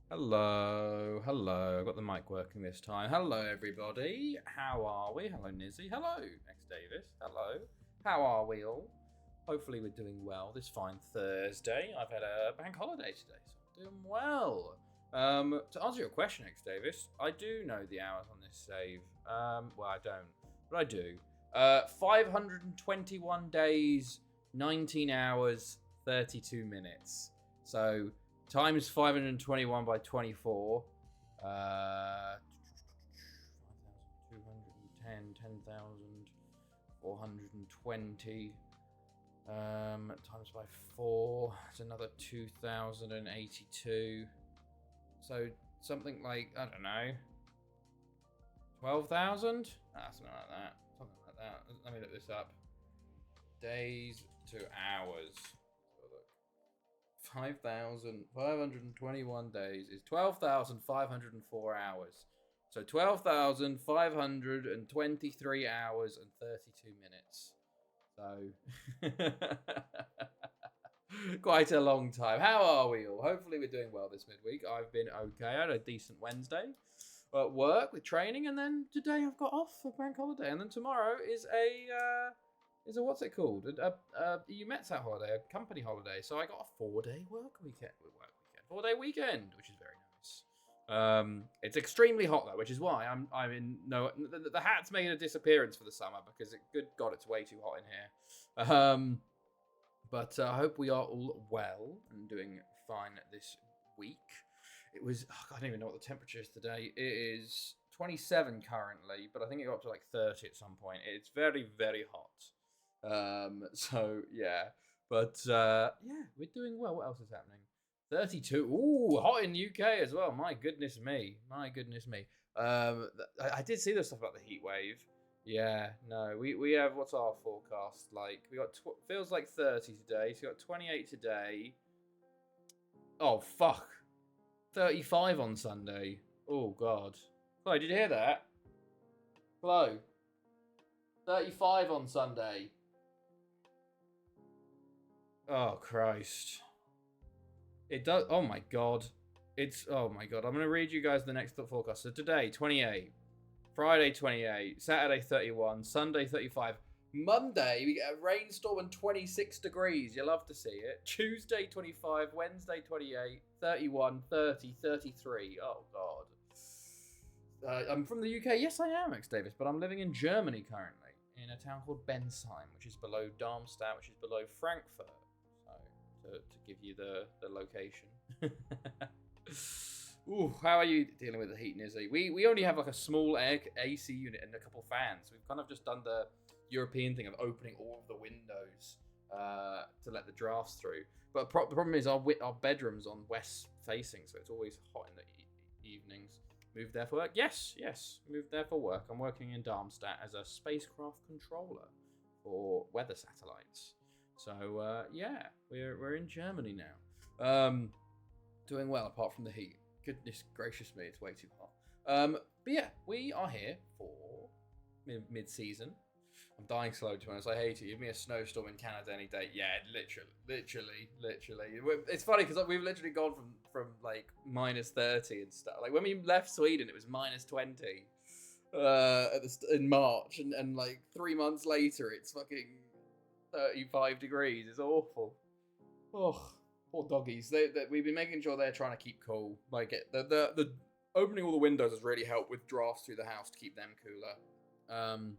Hello, hello. I've got the mic working this time. Hello, everybody. How are we? Hello, Nizzy. Hello, X Davis. Hello. How are we all? Hopefully, we're doing well this fine Thursday. I've had a bank holiday today, so I'm doing well. To answer your question, X Davis, I do know the hours on this save. Well, I don't, but I do. 521 days, 19 hours, 32 minutes. So times 521 by 24. 5,210, 10,420. Times by 4. It's another 2,082. So something like, I don't know, 12,000? Something like that. Something like that. Let me look this up. Days to hours. 5,521 days is 12,504 hours. So 12,523 hours and 32 minutes. So quite a long time. How are we all? Hopefully we're doing well this midweek. I've been okay. I had a decent Wednesday at work with training, and then today I've got off for bank holiday, and then tomorrow is a what's it called? You Mets that holiday, a company holiday. So I got a 4-day work weekend. 4-day weekend, which is very nice. It's extremely hot though, which is why I'm in no. The hat's made a disappearance for the summer because good God, it's way too hot in here. But I hope we are all well and doing fine this week. It was, I don't even know what the temperature is today. It is 27 currently, but I think it got up to like 30 at some point. It's very, very hot. So yeah, but yeah, we're doing well. What else is happening? 32. Ooh, hot in UK as well. My goodness me. My goodness me. I did see this stuff about the heat wave. Yeah, no, we have, what's our forecast like? We got feels like 30 today. So we got 28 today. Oh fuck. 35 on Sunday. Oh god. Chloe, did you hear that? Chloe. 35 on Sunday. Oh Christ. It does. Oh my god. Oh my god. I'm going to read you guys the next forecast. So today, 28. Friday, 28. Saturday, 31. Sunday, 35. Monday, we get a rainstorm and 26 degrees. You'll love to see it. Tuesday, 25. Wednesday, 28. 31, 30, 33. Oh god. I'm from the UK. Yes, I am, X Davis, but I'm living in Germany currently, in a town called Bensheim, which is below Darmstadt, which is below Frankfurt. To give you the location. Ooh, how are you dealing with the heat, Nizzy? We only have like a small AC unit and a couple fans. We've kind of just done the European thing of opening all of the windows to let the drafts through. But the problem is our bedroom's on west facing, so it's always hot in the evenings. Moved there for work? Yes. Moved there for work. I'm working in Darmstadt as a spacecraft controller for weather satellites. So yeah, we're in Germany now, doing well apart from the heat. Goodness gracious me, it's way too hot. But yeah, we are here for mid-season. I'm dying slow, to be honest. I hate it. Give me a snowstorm in Canada any day. Yeah, literally. It's funny because we've literally gone from like minus 30 and stuff. Like when we left Sweden, it was minus 20 in March, and like 3 months later, it's fucking 35 degrees. It's awful. Oh, poor doggies. We've been making sure they're trying to keep cool. Like the opening all the windows has really helped with drafts through the house to keep them cooler. And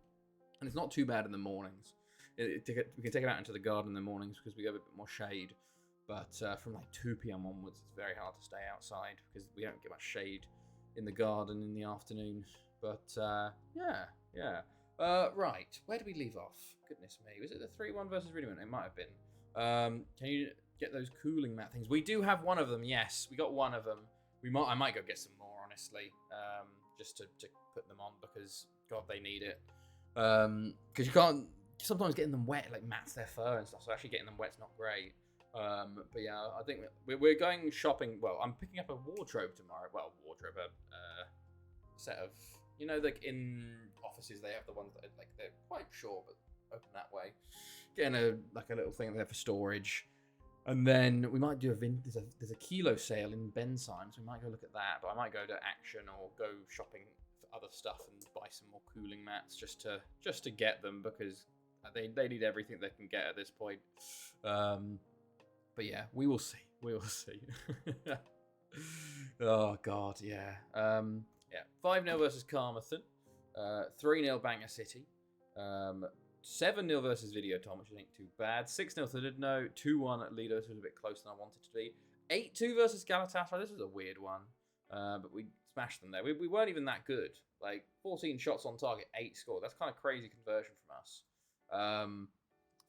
it's not too bad in the mornings. We can take it out into the garden in the mornings because we have a bit more shade. But from like 2 p.m. onwards, it's very hard to stay outside because we don't get much shade in the garden in the afternoon. But yeah. Right, where do we leave off? Goodness me, was it the 3-1 versus Rudiment? It might have been. Can you get those cooling mat things? We do have one of them, yes. We got one of them. I might go get some more, honestly, just to put them on because, God, they need it. Because you can't, sometimes getting them wet, like, mats their fur and stuff, so actually getting them wet's not great. But yeah, I think we're going shopping. Well, I'm picking up a wardrobe tomorrow. Well, a set of... You know, like in offices, they have the ones that are, like, they're quite short but open that way. Getting a little thing there for storage. And then we might do there's a kilo sale in Bensheim, so we might go look at that. But I might go to Action or go shopping for other stuff and buy some more cooling mats just to get them, because they need everything they can get at this point. But yeah, we will see. We will see. Oh God, yeah. Yeah. 5-0 versus Carmarthen. 3-0 Bangor City. 7-0 versus Videoton, which I think too bad. 6-0 Thudidno. 2-1 Lido, which was a bit closer than I wanted to be. 8-2 versus Galatasaray. This was a weird one, but we smashed them there. We weren't even that good. Like 14 shots on target, 8 scored. That's kind of crazy conversion from us.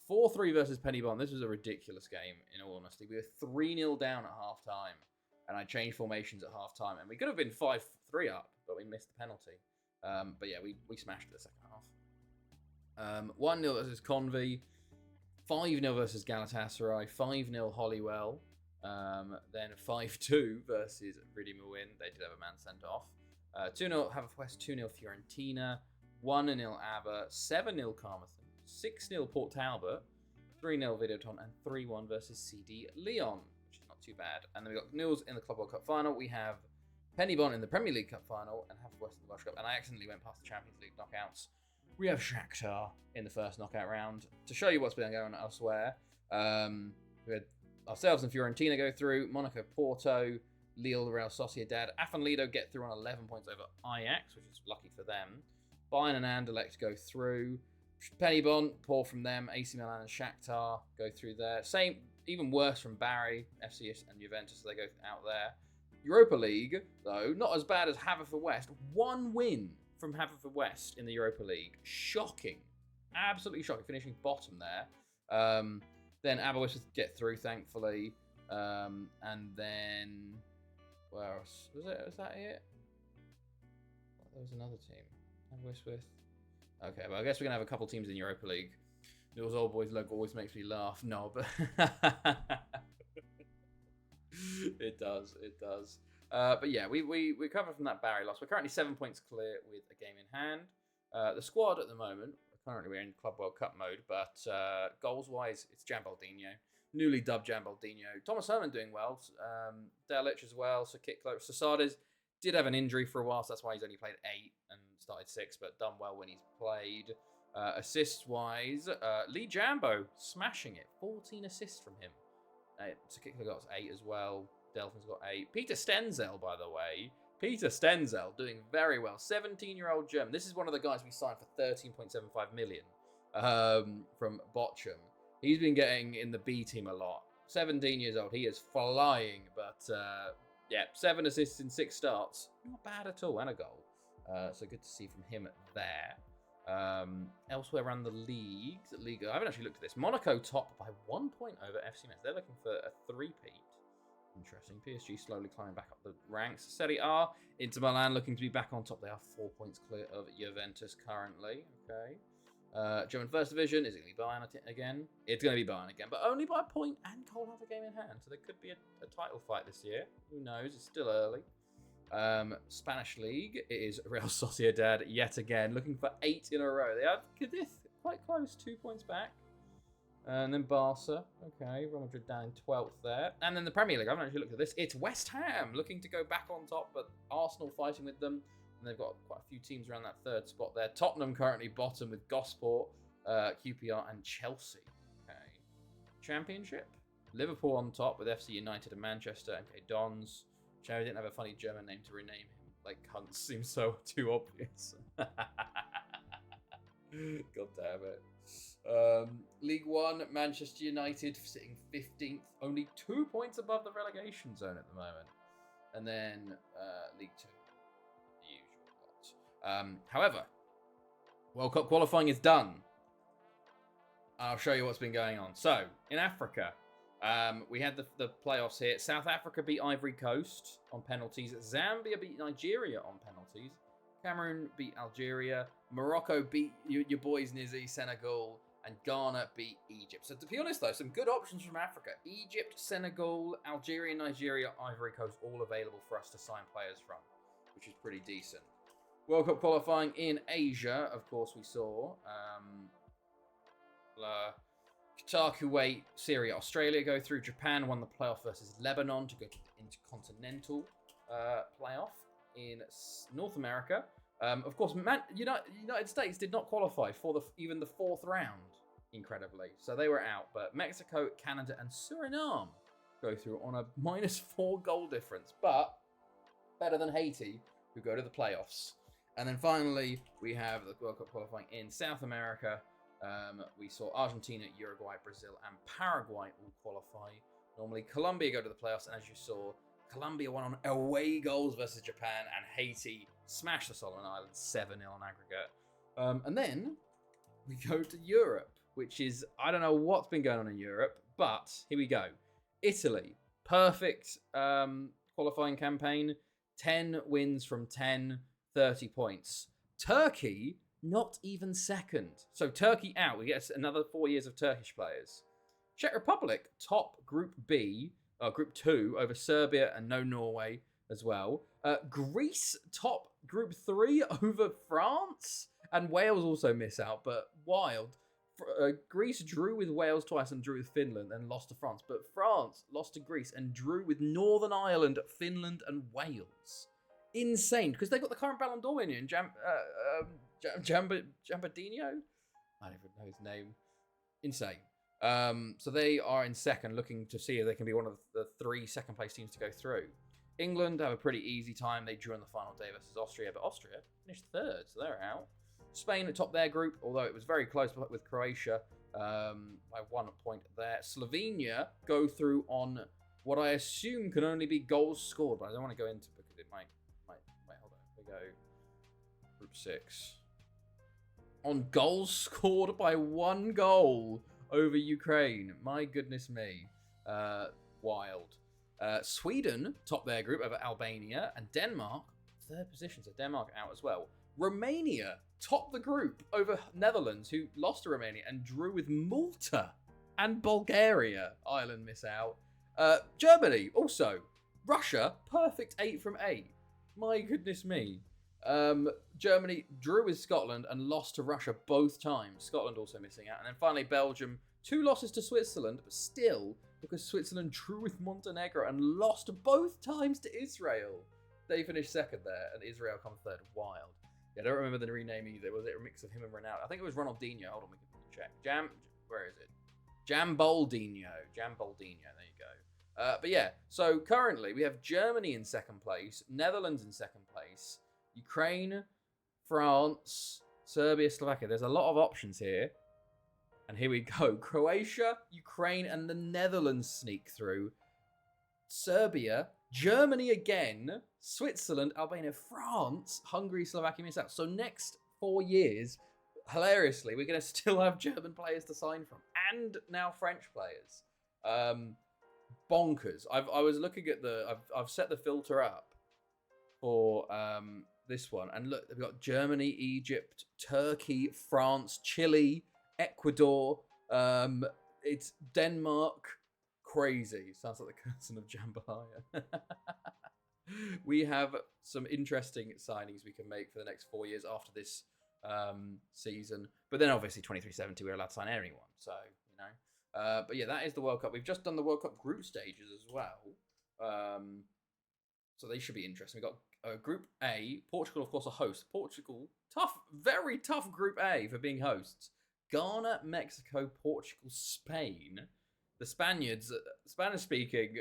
4-3 versus Pennybon. This was a ridiculous game, in all honesty. We were 3-0 down at half time, and I changed formations at half time, and we could have been 5-3 up, but we missed the penalty. But yeah, we smashed it the second half. 1-0 versus Convy, 5-0 versus Galatasaray, 5-0 Hollywell, then 5-2 versus Ridimawin. They did have a man sent off. 2-0 Haverfordwest, 2-0 Fiorentina, 1-0 Aber, 7-0 Carmarthen, 6-0 Port Talbot, 3-0 Videoton, and 3-1 versus CD Leon, which is not too bad. And then we got Nils in the Club World Cup final. We have Pennybon in the Premier League Cup final, and Haverfordwest in the Welsh Cup. And I accidentally went past the Champions League knockouts. We have Shakhtar in the first knockout round. To show you what's been going on elsewhere, we had ourselves and Fiorentina go through, Monaco, Porto, Lille, Real Sociedad, Afan Lido get through on 11 points over Ajax, which is lucky for them. Bayern and Anderlecht go through. Pennybon, poor from them. AC Milan and Shakhtar go through there. Same, even worse from Bari, FC and Juventus, so they go out there. Europa League, though, not as bad as Haverfordwest. 1 win from Haverfordwest in the Europa League. Shocking. Absolutely shocking. Finishing bottom there. Then Aberystwyth get through, thankfully. And then... where else? Was that it? There was another team. Aberystwyth. Okay, well, I guess we're going to have a couple teams in Europa League. Those old boys logo always makes me laugh. No, but... It does. But yeah, we recovered from that Barry loss. We're currently 7 points clear with a game in hand. The squad at the moment, currently we're in Club World Cup mode, but goals-wise, it's Jambaldinho. Newly dubbed Jambaldinho. Thomas Herman doing well. Delic as well. So Kickler. Sasades did have an injury for a while, so that's why he's only played 8 and started 6, but done well when he's played. Assists-wise, Lee Jambo smashing it. 14 assists from him. So Kickler got 8 as well. Delphin's got 8. Peter Stenzel, by the way. Peter Stenzel doing very well. 17-year-old German. This is one of the guys we signed for 13.75 million from Bochum. He's been getting in the B team a lot. 17 years old. He is flying. But, yeah, 7 assists in 6 starts. Not bad at all. And a goal. So good to see from him there. Elsewhere around the leagues, I haven't actually looked at this. Monaco top by 1 point over FC Metz. They're looking for a three-peat. Interesting. PSG slowly climbing back up the ranks. Serie A, Inter Milan looking to be back on top. They are 4 points clear of Juventus currently. Okay. German First Division, is it going to be Bayern again? It's going to be Bayern again, but only by a point, and Cole have a game in hand. So there could be a title fight this year. Who knows? It's still early. Spanish League, it is Real Sociedad yet again, looking for 8 in a row. They have Cadiz quite close, 2 points back. And then Barca, okay, Real Madrid down in 12th there. And then the Premier League, I haven't actually looked at this. It's West Ham looking to go back on top, but Arsenal fighting with them. And they've got quite a few teams around that 3rd spot there. Tottenham currently bottom with Gosport, QPR and Chelsea. Okay. Championship, Liverpool on top with FC United and Manchester and MK Dons. Cherry didn't have a funny German name to rename him. Like, Hunt seems so too obvious. God damn it. League One, Manchester United sitting 15th, only 2 points above the relegation zone at the moment. And then League Two, the usual lot. However, World Cup qualifying is done. I'll show you what's been going on. So, in Africa, we had the playoffs here. South Africa beat Ivory Coast on penalties. Zambia beat Nigeria on penalties. Cameroon beat Algeria. Morocco beat your boys Nizzy, Senegal. And Ghana beat Egypt. So to be honest though, some good options from Africa. Egypt, Senegal, Algeria, Nigeria, Ivory Coast, all available for us to sign players from, which is pretty decent. World Cup qualifying in Asia, of course, we saw Qatar, Kuwait, Syria, Australia go through. Japan won the playoff versus Lebanon to go to the Intercontinental playoff in North America. Of course, United States did not qualify for even the fourth round, incredibly. So they were out. But Mexico, Canada, and Suriname go through on a -4 goal difference. But better than Haiti, who go to the playoffs. And then finally, we have the World Cup qualifying in South America. We saw Argentina, Uruguay, Brazil, and Paraguay all qualify. Normally, Colombia go to the playoffs. And as you saw, Colombia won on away goals versus Japan, and Haiti smashed the Solomon Islands 7-0 on aggregate. And then we go to Europe, which is, I don't know what's been going on in Europe, but here we go. Italy, perfect qualifying campaign, 10 wins from 10, 30 points. Turkey, not even second. So Turkey out. We get another 4 years of Turkish players. Czech Republic, top Group B, Group 2 over Serbia and no Norway as well. Greece, top Group 3 over France. And Wales also miss out, but wild. Greece drew with Wales twice and drew with Finland and lost to France. But France lost to Greece and drew with Northern Ireland, Finland, and Wales. Insane, because they got the current Ballon d'Or winner in Gambardino. I don't even know his name. Insane. So they are in second, looking to see if they can be one of the 3 second-place teams to go through. England have a pretty easy time. They drew on the final day versus Austria, but Austria finished third, so they're out. Spain at top their group, although it was very close with Croatia by 1 point there. Slovenia go through on what I assume can only be goals scored, but I don't want to go into it because it might hold on. We go Group 6. On goals scored by 1 goal over Ukraine. My goodness me. Wild. Sweden top their group over Albania, and Denmark, 3rd position, so Denmark out as well. Romania top the group over Netherlands, who lost to Romania and drew with Malta and Bulgaria. Ireland miss out. Germany also. Russia, perfect 8 from 8. My goodness me. Germany drew with Scotland and lost to Russia both times. Scotland also missing out. And then finally, Belgium, 2 losses to Switzerland, but still, because Switzerland drew with Montenegro and lost both times to Israel. They finished second there, and Israel come third. Wild. Yeah, I don't remember the rename either. Was it a mix of him and Ronaldo? I think it was Ronaldinho. Hold on, we can check. Where is it? Jamboldinho. There you go. But yeah, so currently we have Germany in second place, Netherlands in second place, Ukraine, France, Serbia, Slovakia. There's a lot of options here. And here we go. Croatia, Ukraine, and the Netherlands sneak through. Serbia, Germany again, Switzerland, Albania, France, Hungary, Slovakia miss out. So next 4 years, hilariously, we're going to still have German players to sign from. And now French players. Bonkers. I was looking at I've set the filter up for this one. And look, we've got Germany, Egypt, Turkey, France, Chile, Ecuador, it's Denmark. Crazy. Sounds like the cousin of Jambalaya. We have some interesting signings we can make for the next 4 years after this season. But then obviously 23-70, we're allowed to sign anyone. So, you know. But yeah, that is the World Cup. We've just done the World Cup group stages as well. So they should be interesting. We've got Group A. Portugal, of course, a host. Portugal, tough, very tough Group A for being hosts. Ghana, Mexico, Portugal, Spain. The Spaniards, Spanish-speaking,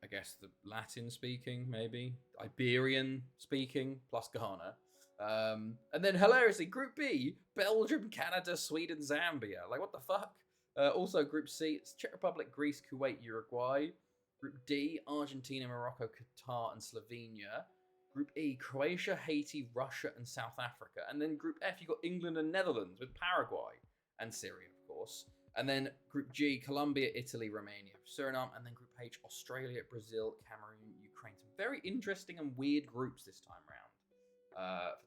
I guess the Latin-speaking, maybe. Iberian-speaking, plus Ghana. And then, hilariously, Group B, Belgium, Canada, Sweden, Zambia. Like, what the fuck? Also, Group C, it's Czech Republic, Greece, Kuwait, Uruguay. Group D, Argentina, Morocco, Qatar, and Slovenia. Group E, Croatia, Haiti, Russia, and South Africa. And then Group F, you've got England and Netherlands with Paraguay and Syria, of course. And then Group G, Colombia, Italy, Romania, Suriname. And then Group H, Australia, Brazil, Cameroon, Ukraine. Some very interesting and weird groups this time round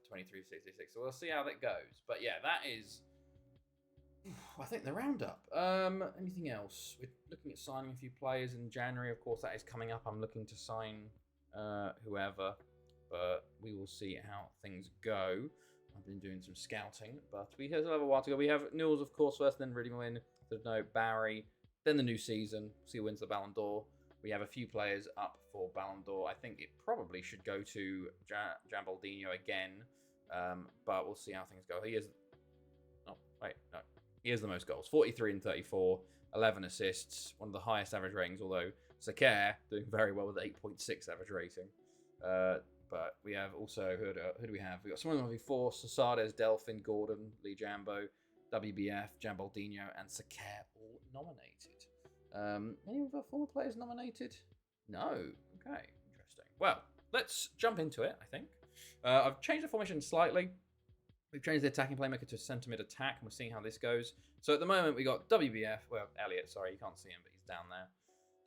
for 23-66. So we'll see how that goes. But yeah, that is, I think, the roundup. Anything else? We're looking at signing a few players in January. Of course, that is coming up. I'm looking to sign whoever. But we will see how things go. I've been doing some scouting, but we have a while to go. We have Newell's, of course, first, then Reading win. There's no Barry. Then the new season. See who wins the Ballon d'Or. We have a few players up for Ballon d'Or. I think it probably should go to Jambaldinho again, but we'll see how things go. He is... Oh, wait, no. He has the most goals. 43 and 34, 11 assists, one of the highest average ratings, although Sakir doing very well with 8.6 average rating. But we have also, who do we have? We've got someone before, Sasades, Delphin, Gordon, Lee Jambo, WBF, Jambaldinho, and Sakir all nominated. Any of our former players nominated? No. Okay, interesting. Well, let's jump into it, I think. I've changed the formation slightly. We've changed the attacking playmaker to a centre mid attack, and we're seeing how this goes. So at the moment, we got WBF, well, Elliot, sorry, you can't see him, but he's down there.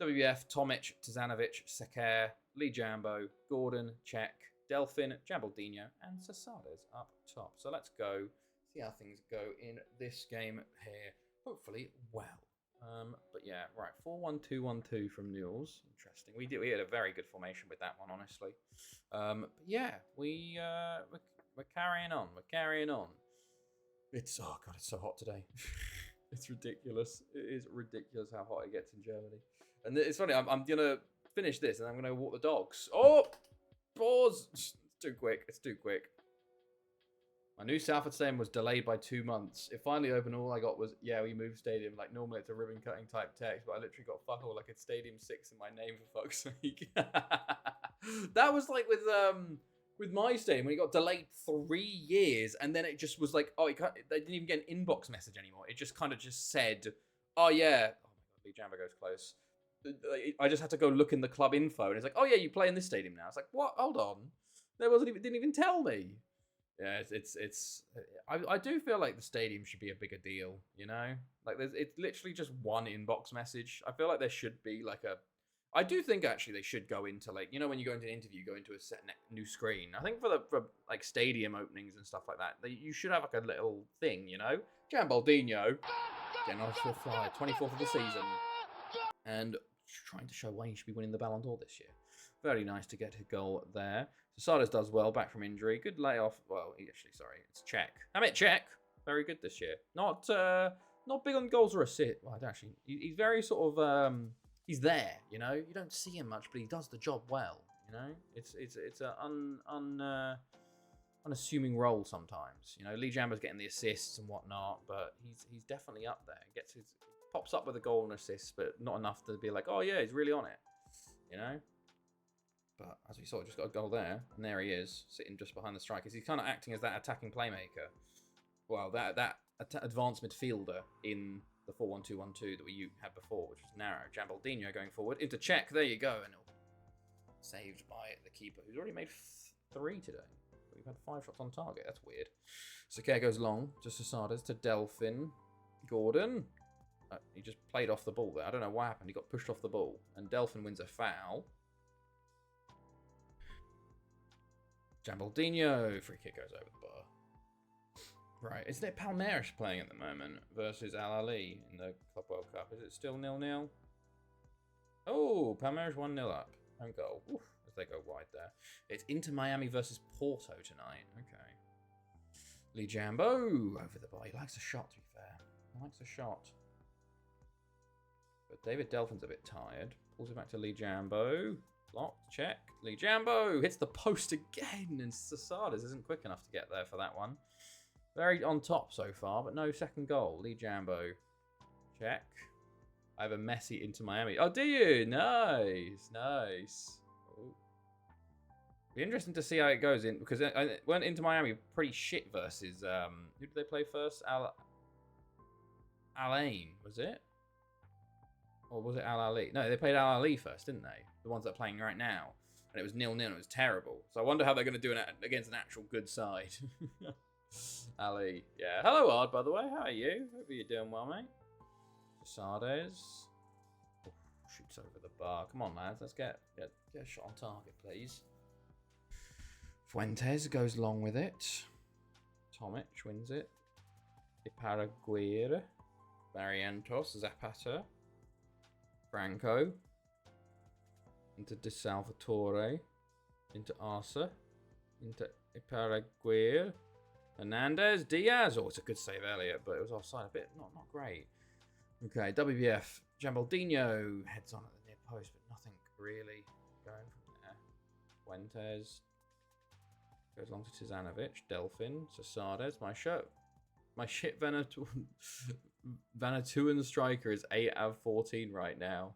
WBF, Tomic, Tzanovic, Sakir, Lee Jambo, Gordon, Cech, Delphin, Jambaldinho, and Sasades up top. So let's go, see how things go in this game here. Hopefully well. But yeah, right, 4-1-2-1-2 from Newell's. Interesting. We had a very good formation with that one, honestly. But yeah, we're carrying on. We're carrying on. It's, oh god, it's so hot today. It's ridiculous. It is ridiculous how hot it gets in Germany. And it's funny, I'm going to finish this and I'm going to walk the dogs. Oh! Pause! It's too quick. It's too quick. My new Salford Stadium was delayed by 2 months. It finally opened. All I got was, yeah, we moved stadium. Like, normally it's a ribbon cutting type text, but I literally got fuck all, like it's Stadium 6 in my name, for fuck's sake. That was like with my stadium when it got delayed 3 years, and then it just was like, oh, they didn't even get an inbox message anymore. It just kind of just said, oh yeah, oh my god, Lee Jambo goes close. I just had to go look in the club info, and it's like, oh yeah, you play in this stadium now. It's like, what? Hold on, didn't even tell me. Yeah, I do feel like the stadium should be a bigger deal, you know? Like, it's literally just one inbox message. I feel like there should be like I do think actually they should go into, like, you know, when you go into an interview, go into a set new screen. I think for like stadium openings and stuff like that, you should have like a little thing, you know? Jambaldinho, getting off to a fly, 24th of the season, and trying to show why he should be winning the Ballon d'Or this year. Very nice to get a goal there. Sasades does well, back from injury. Good layoff. Well, sorry, it's Cech. Cech. Very good this year. Not big on goals or assists. Well, actually, he's very sort of he's there. You know, you don't see him much, but he does the job well. You know, it's an unassuming role sometimes. You know, Lee Jambo's getting the assists and whatnot, but he's definitely up there. Pops up with a goal and assist, but not enough to be like, oh yeah, he's really on it. You know. But as we saw, just got a goal there, and there he is, sitting just behind the strikers. He's kind of acting as that attacking playmaker. Well, that advanced midfielder in the 4-1-2-1-2 that we had before, which was narrow. Jambaldinho going forward into Cech. There you go, and saved by the keeper, who's already made 3 today. We've had 5 shots on target. That's weird. Sakir goes long to Sasades, to Delphin, Gordon. He just played off the ball there. I don't know what happened. He got pushed off the ball, and Delphin wins a foul. Jambaldinho, free kick goes over the bar. Right, isn't it Palmeiras playing at the moment versus Al Ahly in the Club World Cup? Is it still 0-0? Oh, Palmeiras 1-0 up. Home goal. Oof, as they go wide there. It's Inter Miami versus Porto tonight. Okay. Lee Jambo over the bar. He likes a shot, to be fair. He likes a shot. But David Delphin's a bit tired. Pulls it back to Lee Jambo. Blocked, check. Lee Jambo hits the post again, and Sasades isn't quick enough to get there for that one. Very on top so far, but no second goal. Lee Jambo, check. I have a Messi into Miami. Oh, do you? Nice, nice. Ooh. Be interesting to see how it goes in, because went into Miami pretty shit versus who did they play first? Alain, was it? Or was it Al Ahly? No, they played Al Ahly first, didn't they? The ones that are playing right now. And it was 0-0. It was terrible. So I wonder how they're going to do it against an actual good side. Ali. Yeah. Hello, Ard, by the way. How are you? Hope you're doing well, mate. Sasades. Oh, shoots over the bar. Come on, lads. Let's get a shot on target, please. Fuentes goes long with it. Tomic wins it. Iparaguirre. Barrientos. Zapata. Franco. Into De Salvatore. Into Arce. Into Iparaguirre. Hernandez, Diaz. Oh, it's a good save, Elliott, but it was offside a bit. Not great. Okay, WBF. Jambaldinho heads on at the near post, but nothing really going from there. Fuentes goes along to Tizanovic. Delphin. Sasades. My shit Vanuatuan striker is 8 out of 14 right now.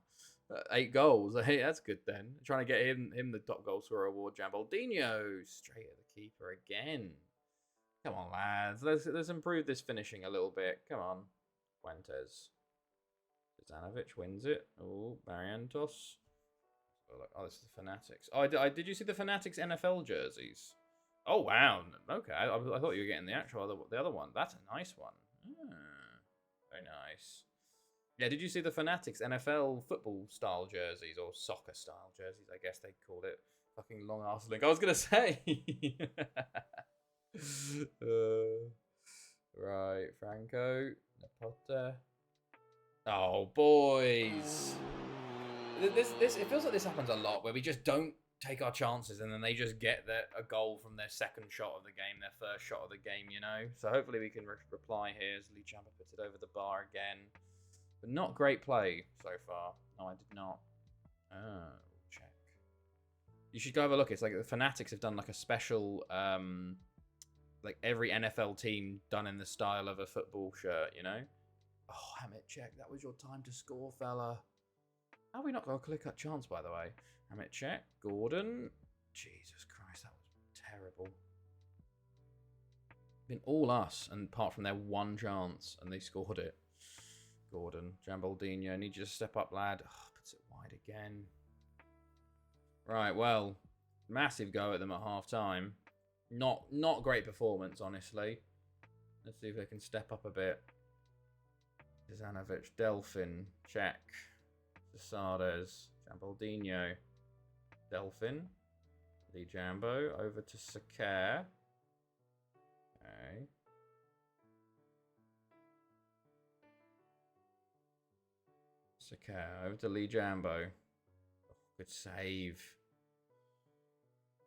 8 goals. Hey, that's good then. Trying to get him the top goal scorer award. Jambaldinho straight at the keeper again. Come on, lads. Let's improve this finishing a little bit. Come on. Fuentes. Zanovic wins it. Oh, Barrientos. Oh, this is the Fanatics. Oh, did you see the Fanatics NFL jerseys? Oh, wow. Okay. I thought you were getting the other one. That's a nice one. Very nice. Yeah, did you see the Fanatics NFL football style jerseys or soccer style jerseys? I guess they'd call it. Fucking long ass link. I was going to say. Right, Franco, Napotta. Oh, boys. This it feels like this happens a lot where we just don't take our chances and then they just get a goal from their second shot of the game, their first shot of the game, you know? So hopefully we can reply here as Lee Champa puts it over the bar again. But not great play so far. No, I did not. Oh, check. You should go have a look. It's like the Fanatics have done like a special, like every NFL team done in the style of a football shirt, you know? Oh, Hamit, check. That was your time to score, fella. How are we not got a clear-cut chance, by the way? Hamit, check. Gordon. Jesus Christ, that was terrible. Been all us, and apart from their one chance, and they scored it. Gordon, Jambaldinho, need you to step up, lad. Oh, puts it wide again. Right, well, massive go at them at half-time. Not great performance, honestly. Let's see if they can step up a bit. Zanovic, Delphin, check. Sasades, Jambaldinho, Delphin, Lee Jambo, over to Sakar. Okay. Sakar, over to Lee Jambo. Oh, good save.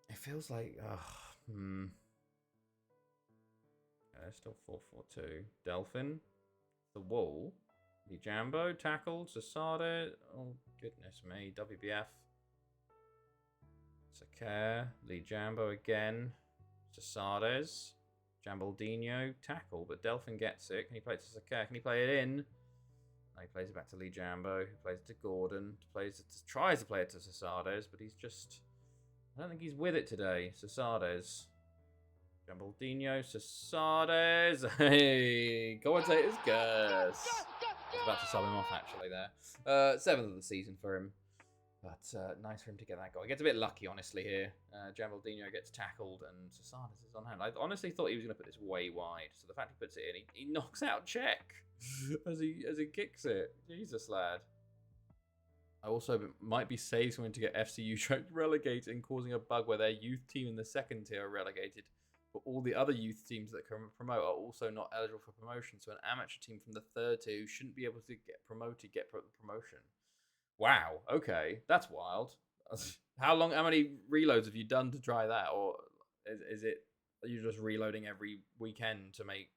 It feels like, still 4-4-2. Delphin, the wall. Lee Jambo, tackled. Sasade. Oh, goodness me. WBF. Sakar. Lee Jambo again. Sasades. Jambaldinho, tackle, but Delphin gets it. Can he play it to Sakar? Can he play it in? No, he plays it back to Lee Jambo, who plays it to Gordon. Tries to play it to Sasades, but he's just... I don't think he's with it today. Sasades. Jambaldinho, Sasades. Hey, commentator's curse. I was about to sub him off, actually, there. 7th of the season for him. But nice for him to get that goal. He gets a bit lucky, honestly, here. Jambaldinho gets tackled, and Sasades is on hand. I honestly thought he was going to put this way wide. So the fact he puts it in, he knocks out Czech as he kicks it. Jesus, lad. I also might be saved someone to get FC Utrecht relegated and causing a bug where their youth team in the second tier are relegated. But all the other youth teams that can promote are also not eligible for promotion. So an amateur team from the third tier who shouldn't be able to get promoted get promotion. Wow. Okay, that's wild. How many reloads have you done to try that, or is it are you just reloading every weekend to make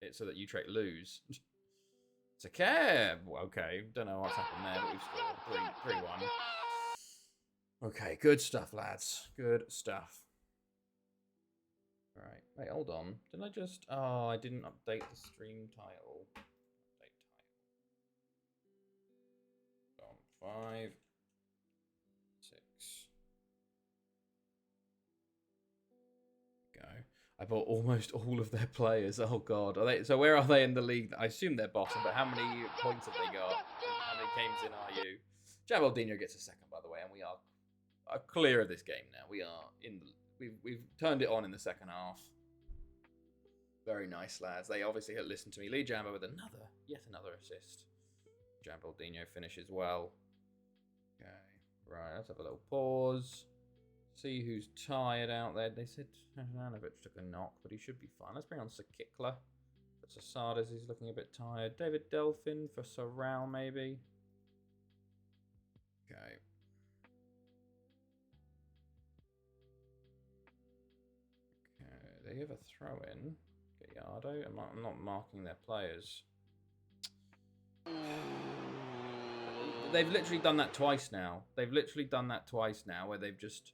it so that Utrecht lose? It's a care. Okay, don't know what's happened there, but we've scored 3-1. Okay, good stuff, lads. Good stuff. Right. Wait, hold on. Didn't I just... Oh, I didn't update the stream title. Update title. 5, 6. Go. I bought almost all of their players. Oh, God. So where are they in the league? I assume they're bottom, but how many points have they got? How many games in are you? Jambaldinho gets a second, by the way, and we are clear of this game now. We are in the... We've turned it on in the second half. Very nice, lads. They obviously had listened to me. Lee Jambo with yet another assist. Jambaldinho finishes well. Okay, right. Let's have a little pause. See who's tired out there. They said Hernanovic took a knock, but he should be fine. Let's bring on Sakikla. But Sasades, he's looking a bit tired. David Delphin for Sorrel, maybe. Okay. actually have a throw in. Gallardo. I'm not marking their players. They've literally done that twice now. Where they've just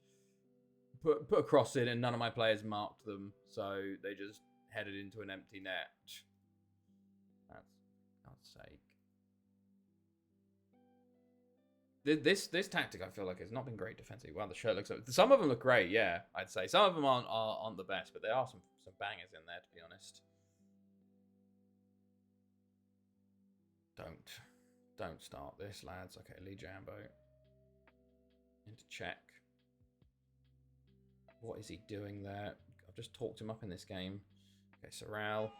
put a cross in and none of my players marked them, so they just headed into an empty net. That's God's sake. This tactic, I feel like, has not been great defensively. Wow, the shirt looks like... Some of them look great, yeah, I'd say. Some of them aren't the best, but there are some bangers in there, to be honest. Don't start this, lads. Okay, Llangefni. Into check. What is he doing there? I've just talked him up in this game. Okay, Sorrel.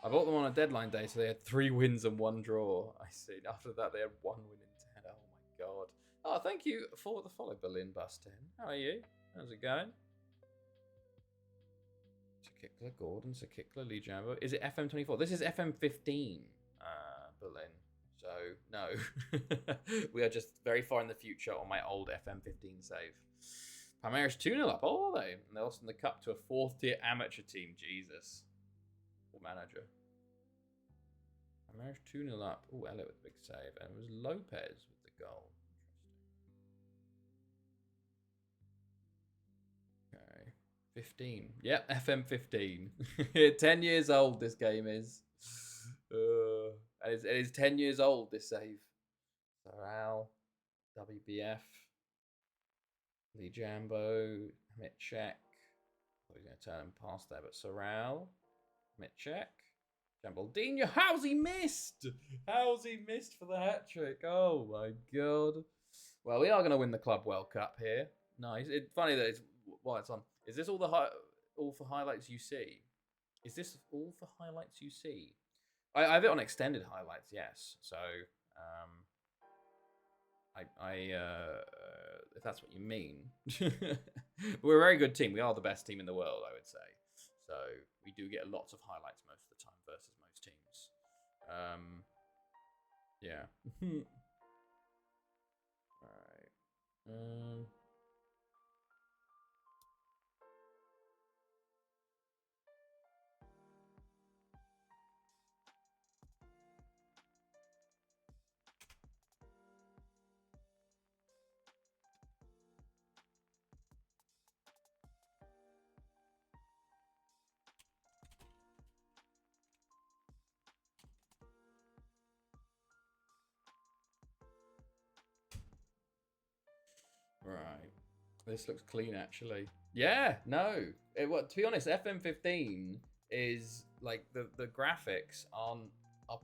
I bought them on a deadline day, so they had 3 wins and 1 draw. I see. After that, they had 1 win in 10. Oh my god. Oh, thank you for the follow, Berlin Bustin. How are you? How's it going? Sakikla, Gordon, Sakikla, Llangefni. Is it FM24? This is FM15, Berlin. So, no. We are just very far in the future on my old FM15 save. Palmeiras 2-0 up. Oh, are they? And they lost in the cup to a 4th tier amateur team. Jesus. Poor manager. Palmeiras 2-0 up. Oh, Elliot with a big save. And it was Lopez with the goal. Interesting. Okay. 15. Yep, FM15. 10 years old this game is. It is 10 years old, this save. Sorrel, WBF, Llangefni, Mitchek. I was going to turn him past there, but Sorrel, Mitchek, Jambaldinho. How's he missed? How's he missed for the hat-trick? Oh, my God. Well, we are going to win the Club World Cup here. Nice. It's funny that it's on. Is this all all for highlights you see? Is this all for highlights you see? I have it on extended highlights, yes. So, if that's what you mean. We're a very good team. We are the best team in the world, I would say. So, we do get lots of highlights most of the time versus most teams. Yeah. Alright. Right. This looks clean, actually. Yeah, no. Well, to be honest, FM15 is like the graphics are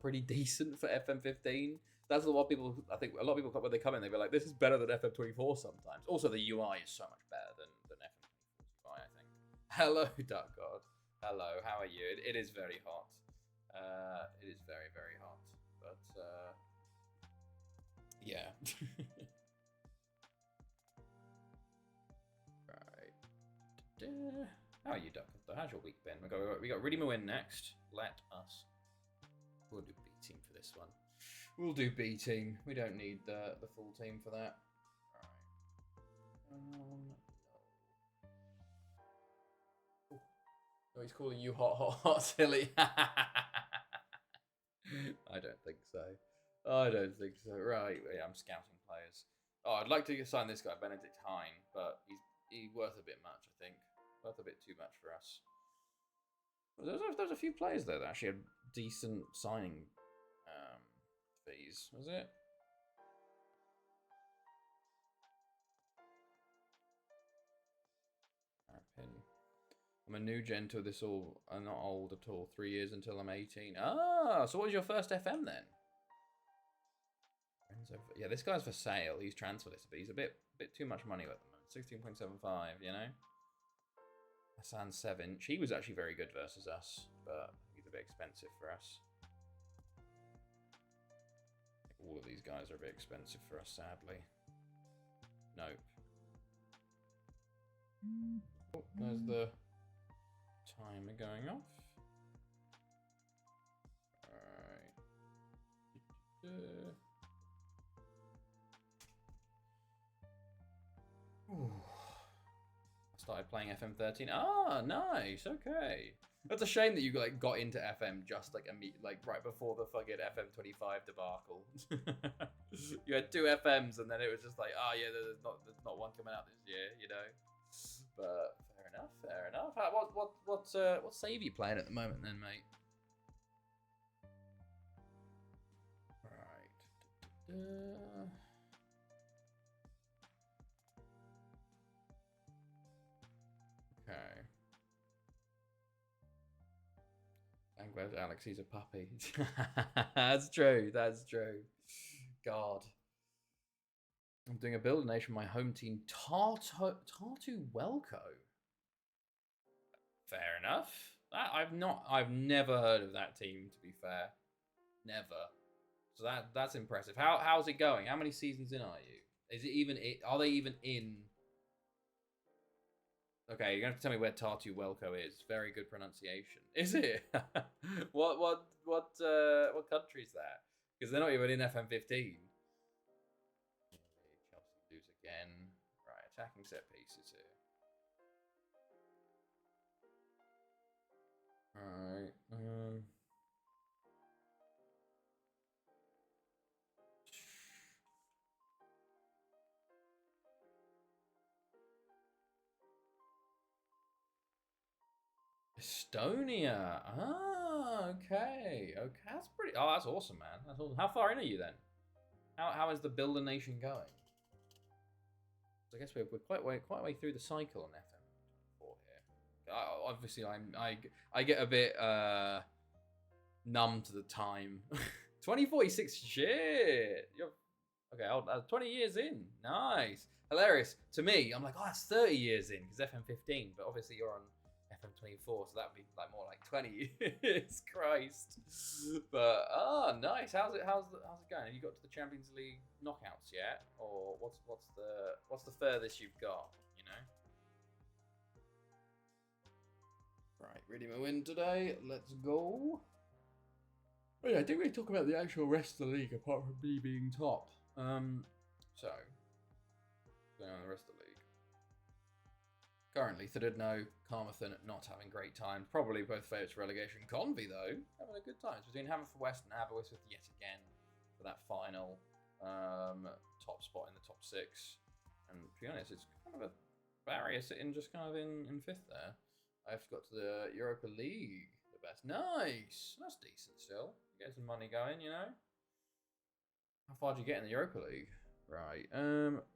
pretty decent for FM15. That's what people, I think a lot of people, when they come in, they be like, this is better than FM24 sometimes. Also, the UI is so much better than FM24's UI, I think. Hello, Duck God. Hello, how are you? It is very hot. It is very, very hot. But, yeah. How are you, Duck? How's your week been? We got Redeem a Win next. Let us. We'll do B team for this one. We'll do B team. We don't need the full team for that. Right. Oh, he's calling you hot, silly. I don't think so. I don't think so. Right. Yeah, I'm scouting players. Oh, I'd like to sign this guy, Benedict Hine, but he's worth a bit much, I think. Worth a bit too much for us. There's a few players there that actually had decent signing fees, was it? I'm a new gen to this all. I'm not old at all. 3 years until I'm 18. Ah, so what was your first FM then? Yeah, this guy's for sale. He's transfer listed, but he's a bit too much money at the moment. 16.75, you know? Hassan 7. He was actually very good versus us, but he's a bit expensive for us. All of these guys are a bit expensive for us, sadly. Nope. Oh, there's the timer going off. Alright. started playing FM13. Ah, nice. Okay. That's a shame that you like got into FM just like right before the fucking FM25 debacle. You had 2 FMs and then it was just like, oh yeah, there's not one coming out this year, you know. But fair enough, fair enough. What save are you playing at the moment then, mate? Right. Okay. I'm glad Alex, he's a puppy. That's true. That's true. God. I'm doing a build nation for my home team, Tartu Welco. Fair enough. I've never heard of that team, to be fair. Never. So that's impressive. How's it going? How many seasons in are you? Is it even? Are they even in? Okay, you're gonna have to tell me where Tartu Welco is. Very good pronunciation. Is it? what country is that? Because they're not even in FM15. Chelsea lose again. Right, attacking set pieces here. Alright. Estonia. Ah, okay. Okay, that's pretty. Oh, that's awesome, man. That's awesome. How far in are you then? How is the Builder Nation going? I guess we're quite a way through the cycle on FM4 here. Obviously, I get a bit numb to the time. 2046. Shit. You're okay. 20 years in. Nice. Hilarious. To me, I'm like, oh, that's 30 years in because FM15. But obviously, you're on FM24, so that'd be like more like 20 years. Christ. But nice. How's it going? Have you got to the Champions League knockouts yet, or what's the furthest you've got? You know. Right, ready to win today. Let's go. Oh yeah, I didn't really talk about the actual rest of the league apart from me being top. So going on the rest of the league. Currently, Thudidno, Carmarthen not having great times. Probably both favourites relegation. Convy, though, having a good time. Between Haverfordwest and Aberystwyth yet again for that final top spot in the top 6. And to be honest, it's kind of a barrier sitting just kind of in 5th there. I have to go to the Europa League. The best. Nice! That's decent still. Get some money going, you know? How far do you get in the Europa League? Right,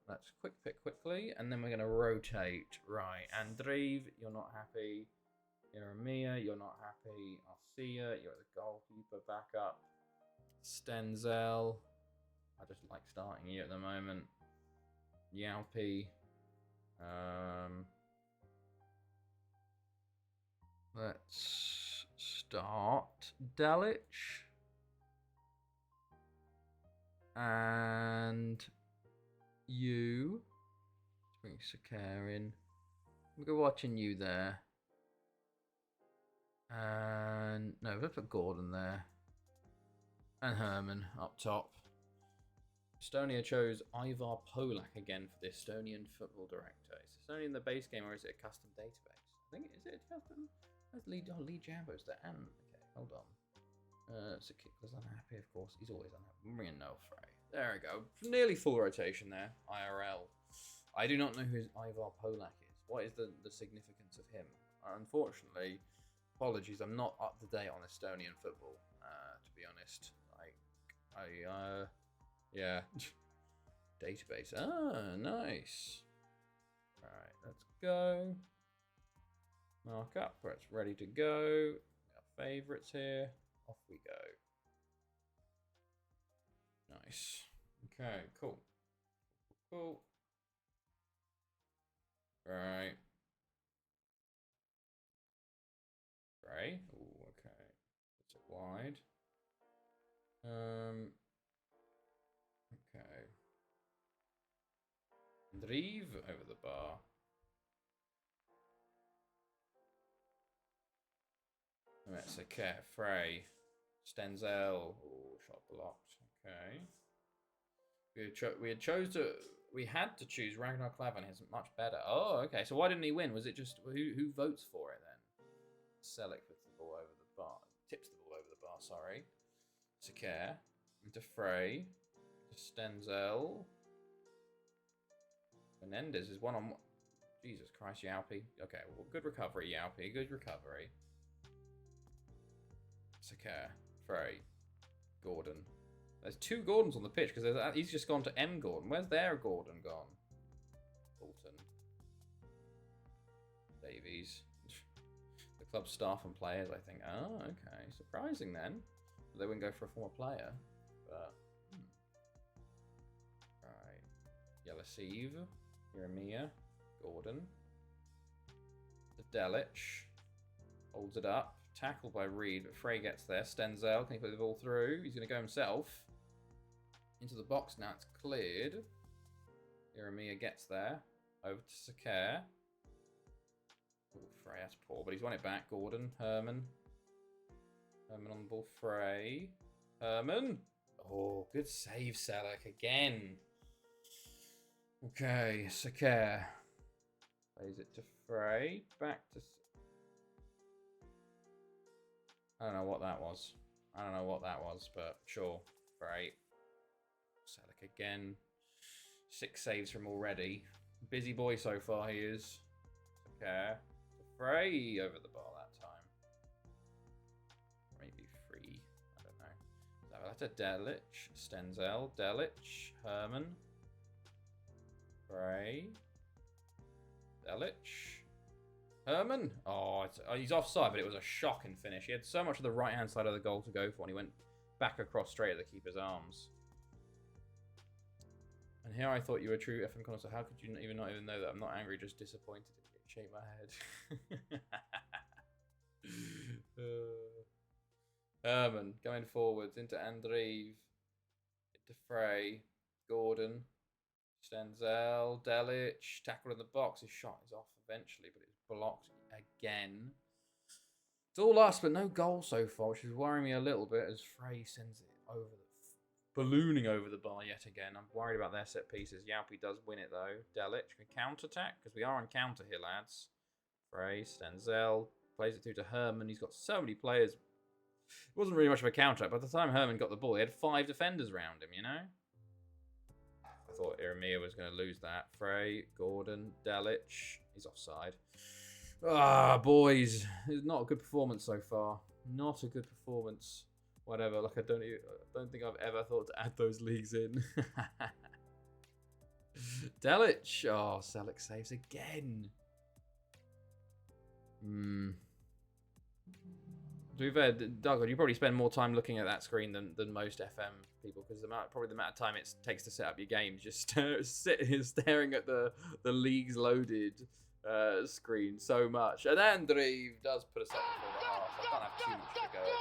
let's quick pick quickly, and then we're going to rotate. Right, Andreev, you're not happy. Jeremia, you're not happy. Arcia, you're the goalkeeper backup. Stenzel, I just like starting you at the moment. Yalpi. Let's start Dalic. And you. Bring Sakar in. We're watching you there. And no, let's put Gordon there. And Herman up top. Estonia chose Ivar Polak again for the Estonian football director. Is Estonian the base game or is it a custom database? I think is it a custom? That's Lee Jambo's there. And okay, hold on. So Kickler's unhappy, of course. He's always unhappy. We'll bring in Noel Frey. There we go. Nearly full rotation there. IRL. I do not know who Ivar Polak is. What is the significance of him? Unfortunately, apologies, I'm not up to date on Estonian football, to be honest. Yeah. Database. Ah, nice. Alright, let's go. Mark up where it's ready to go. Our favourites here. Off we go. Nice. Okay, cool. Cool. Right. Right. Ooh, okay. It's it wide. Okay. Drive over the bar. That's okay. Frey. Stenzel. Oh, shot blocked. Okay. We had chose to We had to choose Ragnar Klavan. He's much better. Oh, okay. So why didn't he win? Was it just who votes for it then? Selleck puts the ball over the bar. Tips the ball over the bar, sorry. Sakir. Into Frey. To Stenzel. Menendez is one on... Jesus Christ, Yaupie. Okay, well, good recovery, Yaupie. Good recovery. Sakir. Frey. Gordon. There's 2 Gordons on the pitch because he's just gone to M Gordon. Where's their Gordon gone? Bolton. Davies. The club's staff and players, I think. Oh, okay. Surprising then. They wouldn't go for a former player. But, Right. Yelasiv. Jeremiah. Gordon. The Delic. Holds it up. Tackled by Reed, but Frey gets there. Stenzel, can he put the ball through? He's going to go himself. Into the box now, it's cleared. Jeremiah gets there. Over to Sakir. Oh, Frey, that's poor, but he's won it back. Gordon, Herman. Herman on the ball, Frey. Herman. Oh, good save, Selleck, again. Okay, Sakir. Plays it to Frey. Back to... I don't know what that was. But sure. Frey. Selleck again. 6 saves from already. Busy boy so far, he is. Okay. Frey over the bar that time. Maybe free. I don't know. So that's a Delic. Stenzel. Delic. Herman. Frey. Delic. Herman. Oh, he's offside, but it was a shocking finish. He had so much of the right-hand side of the goal to go for, and he went back across straight at the keeper's arms. And here I thought you were a true FM connoisseur. How could you not even know that? I'm not angry, just disappointed. Shake my head. Herman going forwards into Andreev. Into Frey. Gordon. Stenzel. Delic. Tackled in the box. His shot is off eventually, but it's blocked again. It's all us, but no goal so far, which is worrying me a little bit as Frey sends it over the... ballooning over the bar yet again. I'm worried about their set pieces. Yaupie does win it though. Delic can counter-attack because we are on counter here, lads. Frey, Stenzel plays it through to Herman. He's got so many players. It wasn't really much of a counter. By the time Herman got the ball, he had 5 defenders around him, you know? I thought Jeremiah was going to lose that. Frey, Gordon, Delic. He's offside. Ah, boys. It's not a good performance so far. Not a good performance. Whatever, like I don't think I've ever thought to add those leagues in. Delic. Oh, Selleck saves again. To be fair, Doug, you probably spend more time looking at that screen than most FM people, because probably the amount of time it takes to set up your game, just staring at the leagues loaded screen so much. And Andreev does put us up before the half. I can't have too much to go at them.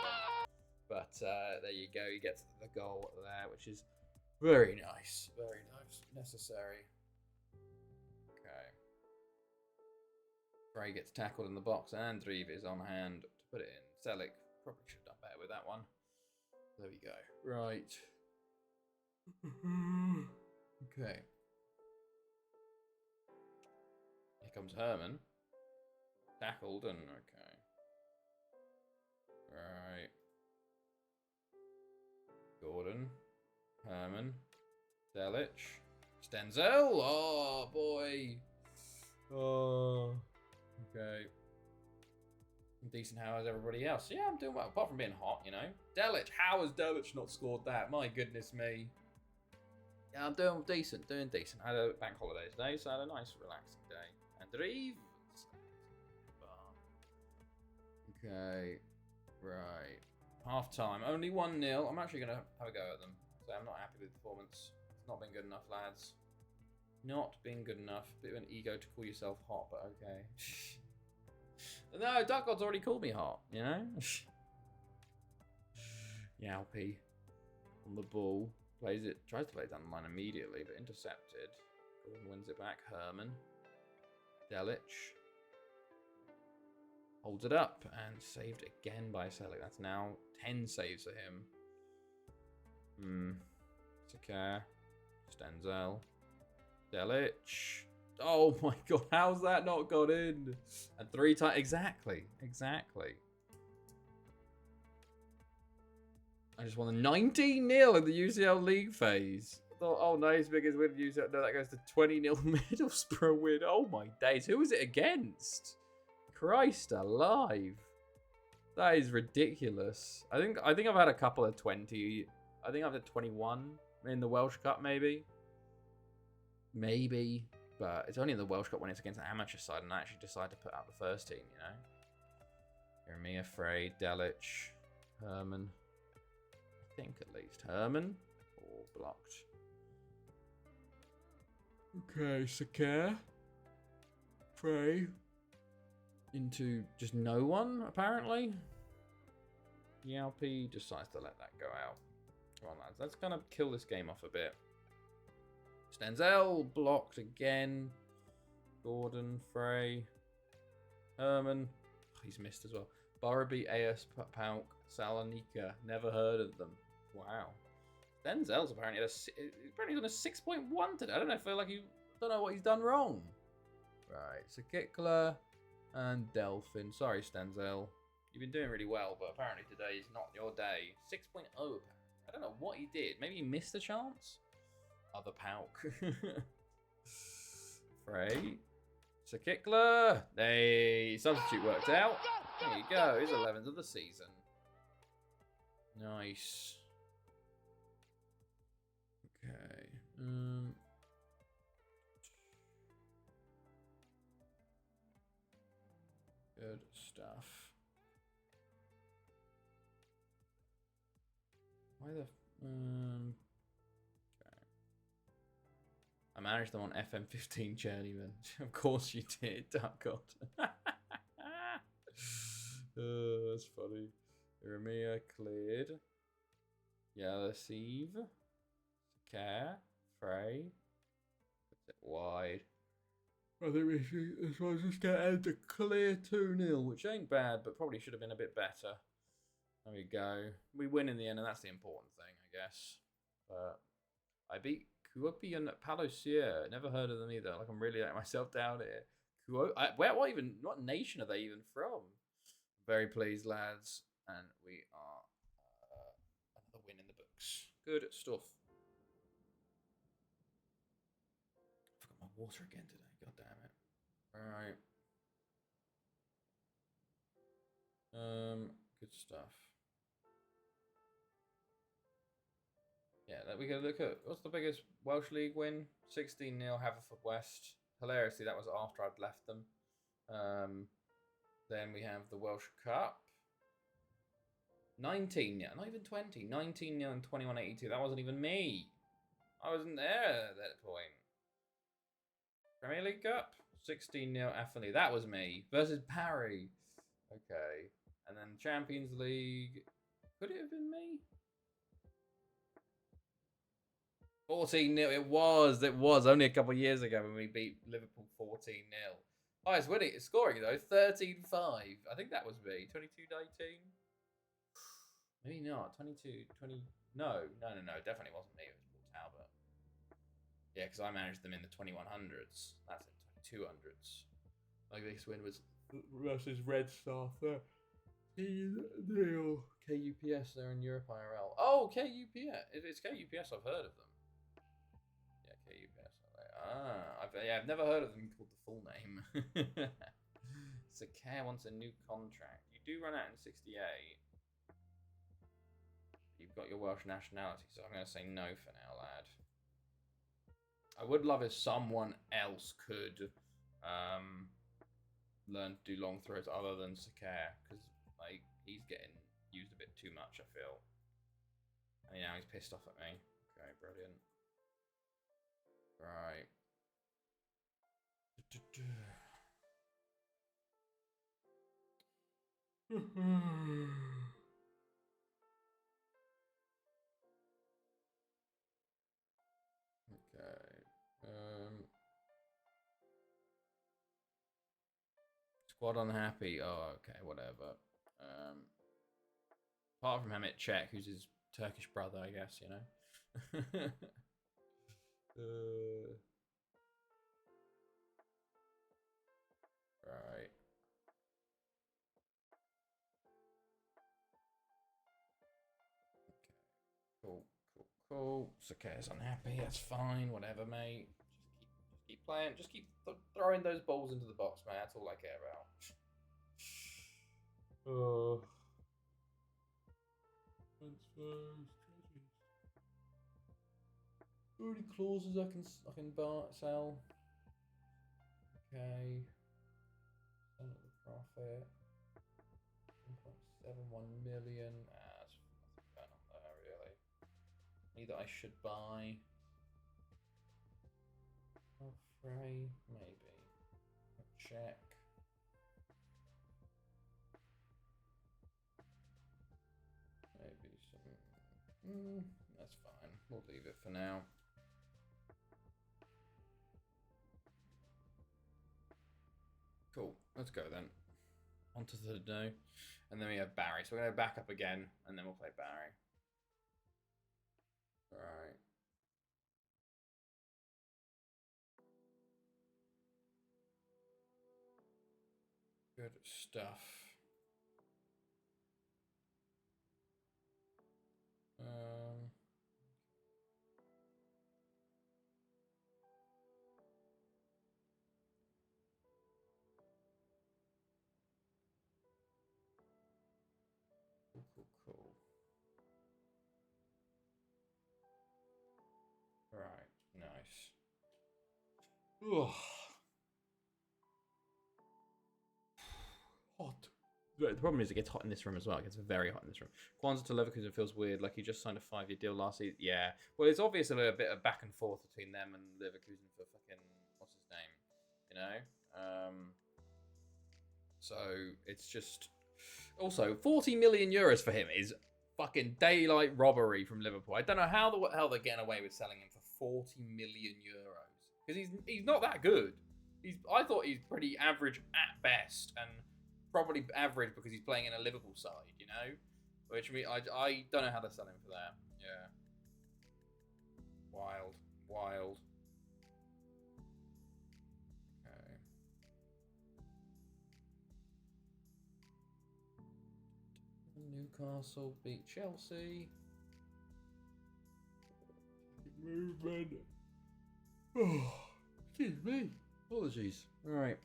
But there you go. He gets the goal there, which is very nice. Very nice. Necessary. Okay. Frey gets tackled in the box, and Andreev is on hand to put it in. Selleck probably should have done better with that one. There we go. Right. Okay. Here comes Herman. Tackled and okay. Right. Gordon. Herman. Delic. Stenzel. Oh, boy. Oh. Okay. Decent. How is everybody else? Yeah, I'm doing well. Apart from being hot, you know. Delic. How has Delic not scored that? My goodness me. Yeah, I'm doing decent. Doing decent. I had a bank holiday today, so I had a nice, relaxing day. Andreev. Okay. Right. Half time. Only 1-0. I'm actually going to have a go at them. So I'm not happy with the performance. It's not been good enough, lads. Not been good enough. Bit of an ego to call yourself hot, but okay. No, Dark God's already called me hot, you know? Yaupie on the ball. Plays it, tries to play it down the line immediately, but intercepted. Gordon wins it back. Herman. Delic. Holds it up and saved again by Selleck. That's now 10 saves for him. Sakir. Stenzel. Delic. Oh my god, how's that not got in? And 3 times. Exactly. I just won the 19-0 in the UCL League phase. I thought, oh, nice, biggest win in UCL. No, that goes to 20-0 Middlesbrough win. Oh my days. Who was it against? Christ alive. That is ridiculous. I think I've had a couple of 20. I think I've had 21 in the Welsh Cup, maybe. Maybe. But it's only in the Welsh Cup when it's against an amateur side and I actually decide to put out the first team, you know? Jeremia, Frey, Delic, Herman. I think at least. Herman. Or blocked. Okay, Sakir. Frey. Into just no one, apparently. Yalp decides to let that go out. Come on, lads. Let's kind of kill this game off a bit. Stenzel blocked again. Gordon, Frey. Herman. Oh, he's missed as well. Baraby, AS, Pauk, Salonika. Never heard of them. Wow. Stenzel's apparently done a 6.1 today. I feel like don't know what he's done wrong. Right. So Kickler. And Delphin. Sorry, Stenzel. You've been doing really well, but apparently today is not your day. 6.0. I don't know what he did. Maybe he missed a chance? Other Pauk. Frey. Sakikla. Hey, substitute worked out. There you go. He's 11th of the season. Nice. Okay. Good stuff. Why the... okay. I managed them on FM15 Journeyman. Of course you did, Dark God. Oh, that's funny. Ramia cleared. Yellow Sieve. Care. Frey. Puts it wide. I think this one's just going to end a clear 2-0, which ain't bad, but probably should have been a bit better. There we go. We win in the end, and that's the important thing, I guess. But I beat Kuopi and Palosier. Never heard of them either. Like, I'm really letting myself down here. What nation are they even from? Very pleased, lads. And we are another win in the books. Good stuff. I forgot my water again today. God damn it. Alright. Good stuff. Yeah, we can look at what's the biggest Welsh League win? 16-0 Haverfordwest. Hilariously, that was after I'd left them. Then we have the Welsh Cup. 19-0, not even 20. 19-0 and 21-82. That wasn't even me. I wasn't there at that point. Premier League Cup. 16-0 Athenry. That was me. Versus Parry. Okay. And then Champions League. Could it have been me? 14-0. It was. Only a couple of years ago when we beat Liverpool 14-0. Highest winning. Scoring, though. 13-5. I think that was me. 22-19. Maybe not. 22-20. No. Definitely wasn't me. It was Paul Talbot. Yeah, because I managed them in the 2100s. That's it. 2200s. Like this win was versus Red Star there. KUPS, they're in Europe IRL. Oh, KUPS. It's KUPS. I've heard of them. Yeah, KUPS. I've never heard of them called the full name. Sakare wants a new contract. You do run out in 68. You've got your Welsh nationality, so I'm going to say no for now, lad. I would love if someone else could learn to do long throws other than Sakare, because like he's getting used a bit too much, I feel. And now he's pissed off at me. Okay, brilliant. Right. Squad unhappy. Oh, okay, whatever. Apart from Hamit Çek, who's his Turkish brother, I guess, you know. Right. Cool, cool, cool. Sake's unhappy. That's fine. Whatever, mate. Just keep playing. Just keep throwing those balls into the box, man. That's all I care about. Oh. Transfers. Already clauses I can sell. Okay. Sell at the profit. 1.71 million. That's nothing going on there really. Either I should buy. Oh, Frey, maybe. Check. Maybe some. That's fine. We'll leave it for now. Cool. Let's go then. On to the no. And then we have Barry. So we're going to back up again, and then we'll play Barry. All right. Good stuff. Cool. Right, nice. Ugh. Hot. The problem is it gets hot in this room as well. It gets very hot in this room. Kwanzaa to Leverkusen feels weird, like he just signed a 5-year deal last season. Yeah. Well, it's obviously a bit of back and forth between them and Leverkusen for fucking, what's his name? You know? So it's just... Also, 40 million euros for him is fucking daylight robbery from Liverpool. I don't know how the hell they're getting away with selling him for 40 million euros. Because he's not that good. I thought he's pretty average at best, and probably average because he's playing in a Liverpool side, you know? Which I don't know how they're selling for that. Yeah. Wild. Okay. Newcastle beat Chelsea. Movement. Oh, excuse me. Apologies. All right.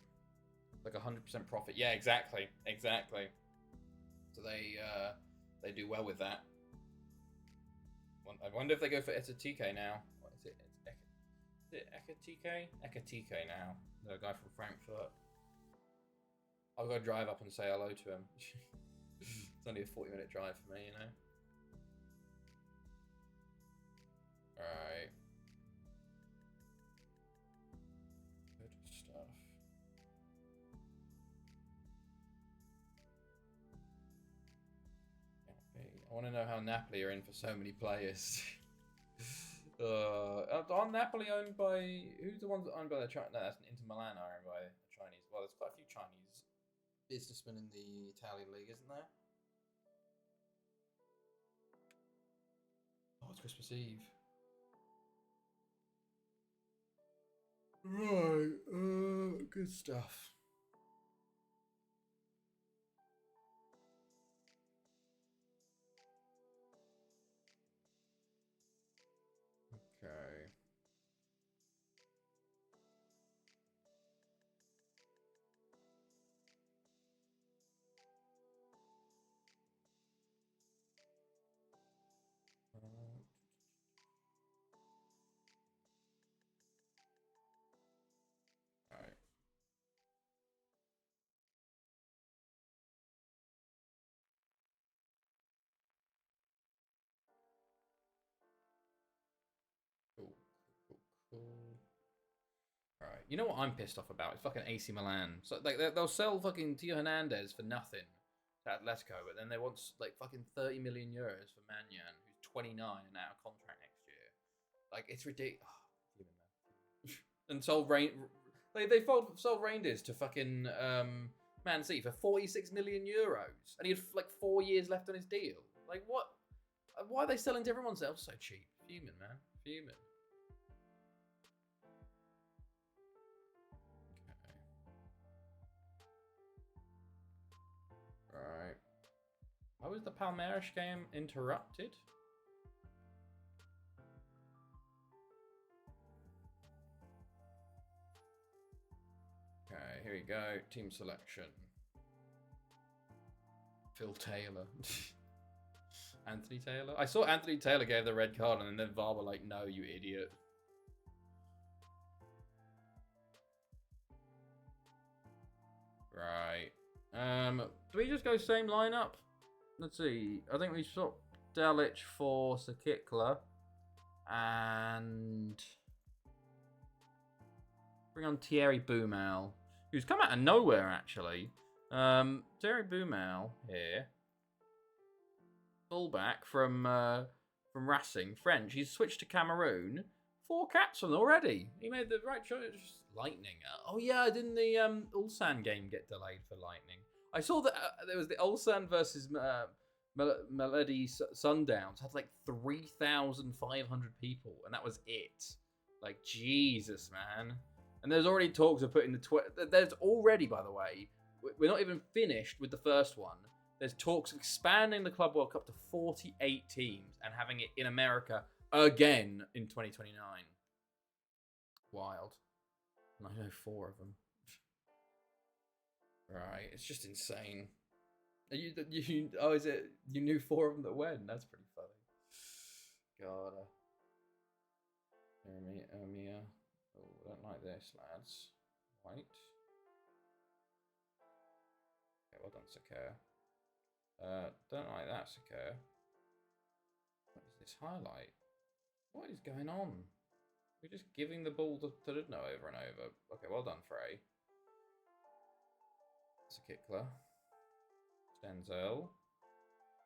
Like 100% profit. Yeah, exactly. So they do well with that. I wonder if they go for Ekatike now. What is it? Is it Ekatike? Ekatike now. The guy from Frankfurt. I'll go drive up and say hello to him. It's only a 40-minute drive for me, you know. Alright. Good stuff. I want to know how Napoli are in for so many players. Are Napoli owned by... Who's the ones owned by the Chinese? No, that's an Inter Milan are owned by the Chinese. Well, there's quite a few Chinese businessmen in the Italian league, isn't there? Oh, it's Christmas Eve. Right, good stuff. Okay. Alright. Cool. Alright. You know what I'm pissed off about? It's fucking AC Milan. So like they'll sell fucking Tio Hernandez for nothing to Atletico, but then they want like fucking 30 million euros for Manyan, who's 29 and out of contract next year. Like it's ridiculous. Oh, and sold they sold Rangers to fucking Man City for 46 million euros, and he had like 4 years left on his deal. Like what? Why are they selling to everyone else so cheap? Fuming, man. Fuming. Right. Why was the Palmeiras game interrupted? Okay, here we go. Team selection. Phil Taylor. Anthony Taylor? I saw Anthony Taylor gave the red card and then VAR were like, no, you idiot. Right. Do we just go same lineup? Let's see. I think we swapped Delic for Sakikla. And bring on Thierry Boumal, who's come out of nowhere, actually. Thierry Boumal here. Fullback from Racing, French. He's switched to Cameroon. 4 caps on already. He made the right choice. Just lightning. Oh yeah, didn't the Ulsan game get delayed for lightning? I saw that there was the Ulsan versus Melody Sundowns had like 3,500 people, and that was it. Like, Jesus, man. And there's already talks of putting there's already, by the way, we're not even finished with the first one. There's talks of expanding the Club World Cup to 48 teams and having it in America again in 2029. Wild. And I know 4 of them. Right, it's just insane. Is it you knew 4 of them that went? That's pretty funny. God. Mia. Oh, I don't like this, lads. White. Okay, well done, Sakir. Don't like that, Sakir. What is this highlight? What is going on? We're just giving the ball to Ludno over and over. Okay, well done, Frey. Sakikla. Denzel.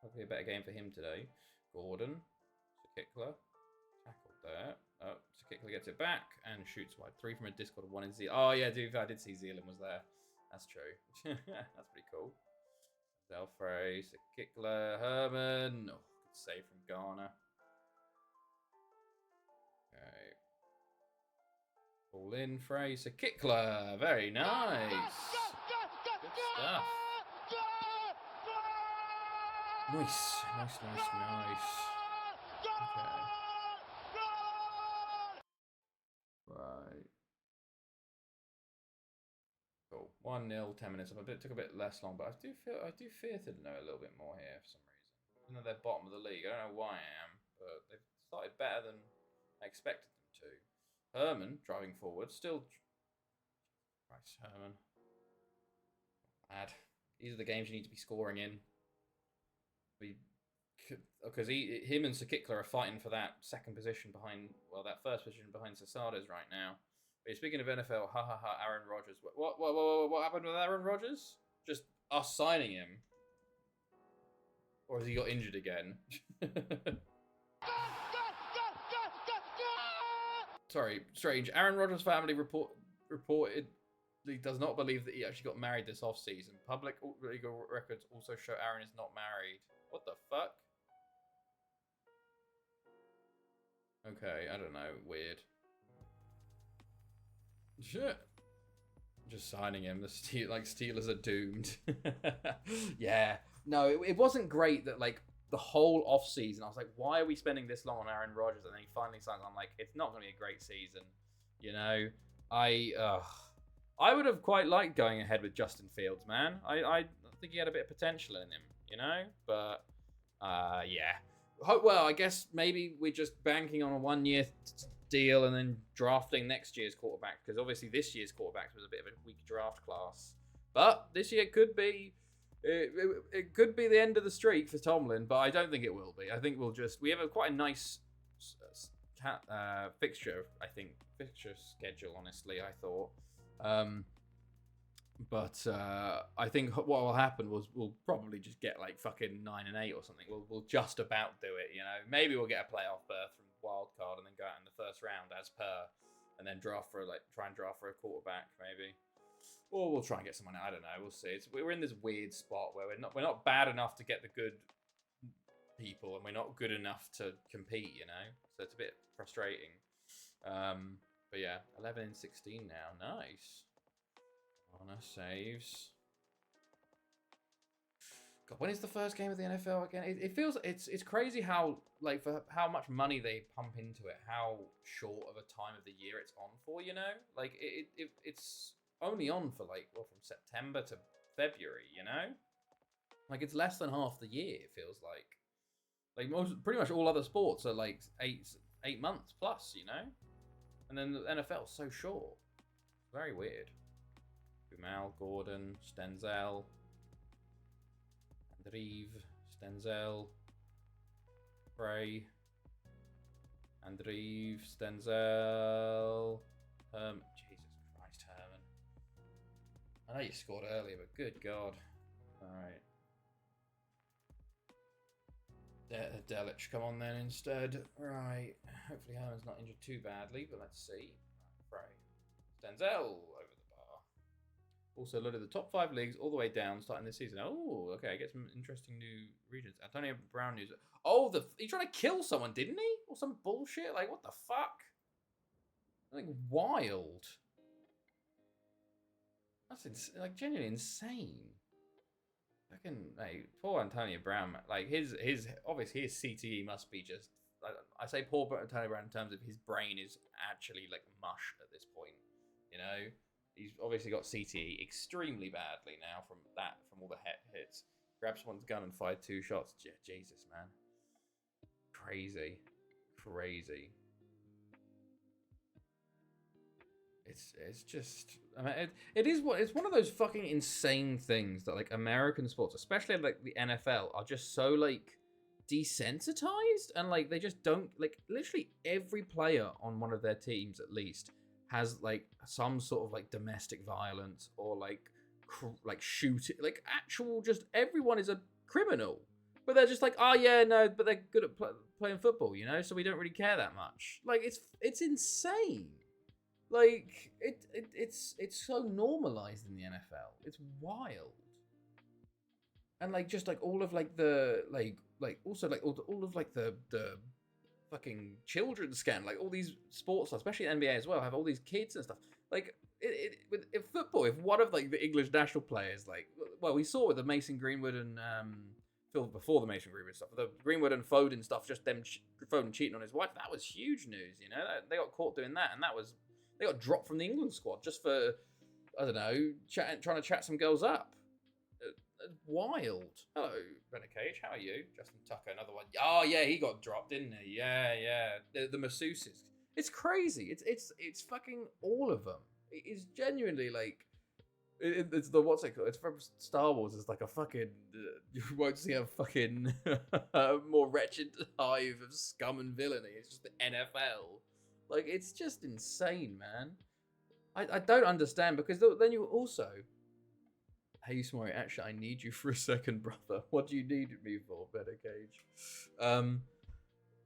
Hopefully a better game for him today. Gordon. Sakikla. Tackled there. Oh, Sakikla gets it back and shoots wide. 3 from a Discord, 1 in Zealand. Oh, yeah, dude, I did see Zealand was there. That's true. That's pretty cool. Delfrey, Sakikla, Herman. Oh, good save from Ghana. Okay. Ball in, Frey, Sakikla. Very nice. Good stuff. Nice. Okay. Right. Cool. 1-0, 10 minutes. It took a bit less long, but I do fear to know a little bit more here for some reason. Even though they're bottom of the league, I don't know why I am, but they've started better than I expected them to. Herman driving forward, still. Right, Herman. Bad. These are the games you need to be scoring in. Because him and Sakikla are fighting for that second position behind, well, that first position behind Sasades right now. But speaking of NFL, Aaron Rodgers. What happened with Aaron Rodgers? Just us signing him, or has he got injured again? Sorry, strange. Aaron Rodgers' family reported he does not believe that he actually got married this off-season. Public legal records also show Aaron is not married. What the fuck? Okay, I don't know. Weird. Shit. Just signing him. The Steelers are doomed. Yeah. No, it wasn't great that, like, the whole off-season, I was like, why are we spending this long on Aaron Rodgers? And then he finally signs. I'm like, it's not going to be a great season. You know? I would have quite liked going ahead with Justin Fields, man. I think he had a bit of potential in him, you know? But, yeah. Well, I guess maybe we're just banking on a 1-year deal and then drafting next year's quarterback, because obviously this year's quarterback was a bit of a weak draft class. But this year could be... It could be the end of the streak for Tomlin, but I don't think it will be. I think we have quite a nice fixture schedule, honestly, I thought. But I think what will happen was we'll probably just get like fucking 9-8 or something. We'll just about do it, you know. Maybe we'll get a playoff berth from wild card and then go out in the first round as per, and then try and draft for a quarterback maybe. Or we'll try and get someone. I don't know. We'll see. We're in this weird spot where we're not bad enough to get the good people, and we're not good enough to compete. You know, so it's a bit frustrating. But yeah, 11 and 16 now. Nice. Honor saves. God, when is the first game of the NFL again? It feels it's crazy how like for how much money they pump into it, how short of a time of the year it's on for. You know, like it's only on for like from September to February. You know, like it's less than half the year. It feels like pretty much all other sports are like 8 months plus. You know, and then the NFL's so short. Very weird. Kumal, Gordon, Stenzel. Andreev, Stenzel, Bray, Andreev, Stenzel, Jesus Christ, Herman. I know you scored earlier, but good God. Alright. Delic, come on then instead. Right. Hopefully Herman's not injured too badly, but let's see. Bray. Stenzel over the bar. Also loaded the top 5 leagues all the way down starting this season. Oh, okay. Get some interesting new regions. Antonio Brown news. Oh, he tried to kill someone, didn't he? Or some bullshit? Like, what the fuck? Like, wild. That's like genuinely insane. Fucking, like, poor Antonio Brown. Like, his obviously his CTE must be just. I say poor Antonio Brown in terms of his brain is actually like mush at this point. You know. He's obviously got CTE extremely badly now from all the hits. Grabbed someone's gun and fired 2 shots. Jesus, man. Crazy. It's just, I mean, it's one of those fucking insane things that like American sports, especially like the NFL, are just so like desensitized and like they just don't like literally every player on one of their teams at least has like some sort of like domestic violence or like shooting, like actual just everyone is a criminal, but they're just like, oh yeah, no, but they're good at playing football, you know, so we don't really care that much. Like it's insane. Like it's so normalized in the NFL. It's wild. And like just like all of like the like also like all of like the fucking children's scam, like all these sports, especially NBA as well, have all these kids and stuff. Like with football, if one of like the English national players, like, well, we saw with the Mason Greenwood and before the Mason Greenwood stuff, the Greenwood and Foden stuff, just them Foden cheating on his wife, that was huge news. You know, they got caught doing that, and they got dropped from the England squad just for, I don't know, trying to chat some girls up. Wild. Hello, Brenner Cage. How are you? Justin Tucker, another one. Oh yeah, he got dropped, didn't he? Yeah. The masseuses. It's crazy. It's fucking all of them. It is genuinely like it's the what's it called? It's from Star Wars. It's like a fucking you won't see a fucking more wretched hive of scum and villainy. It's just the NFL. Like it's just insane, man. I don't understand because then you also. Hey, Smorey, actually, I need you for a second, brother. What do you need me for, Better Cage?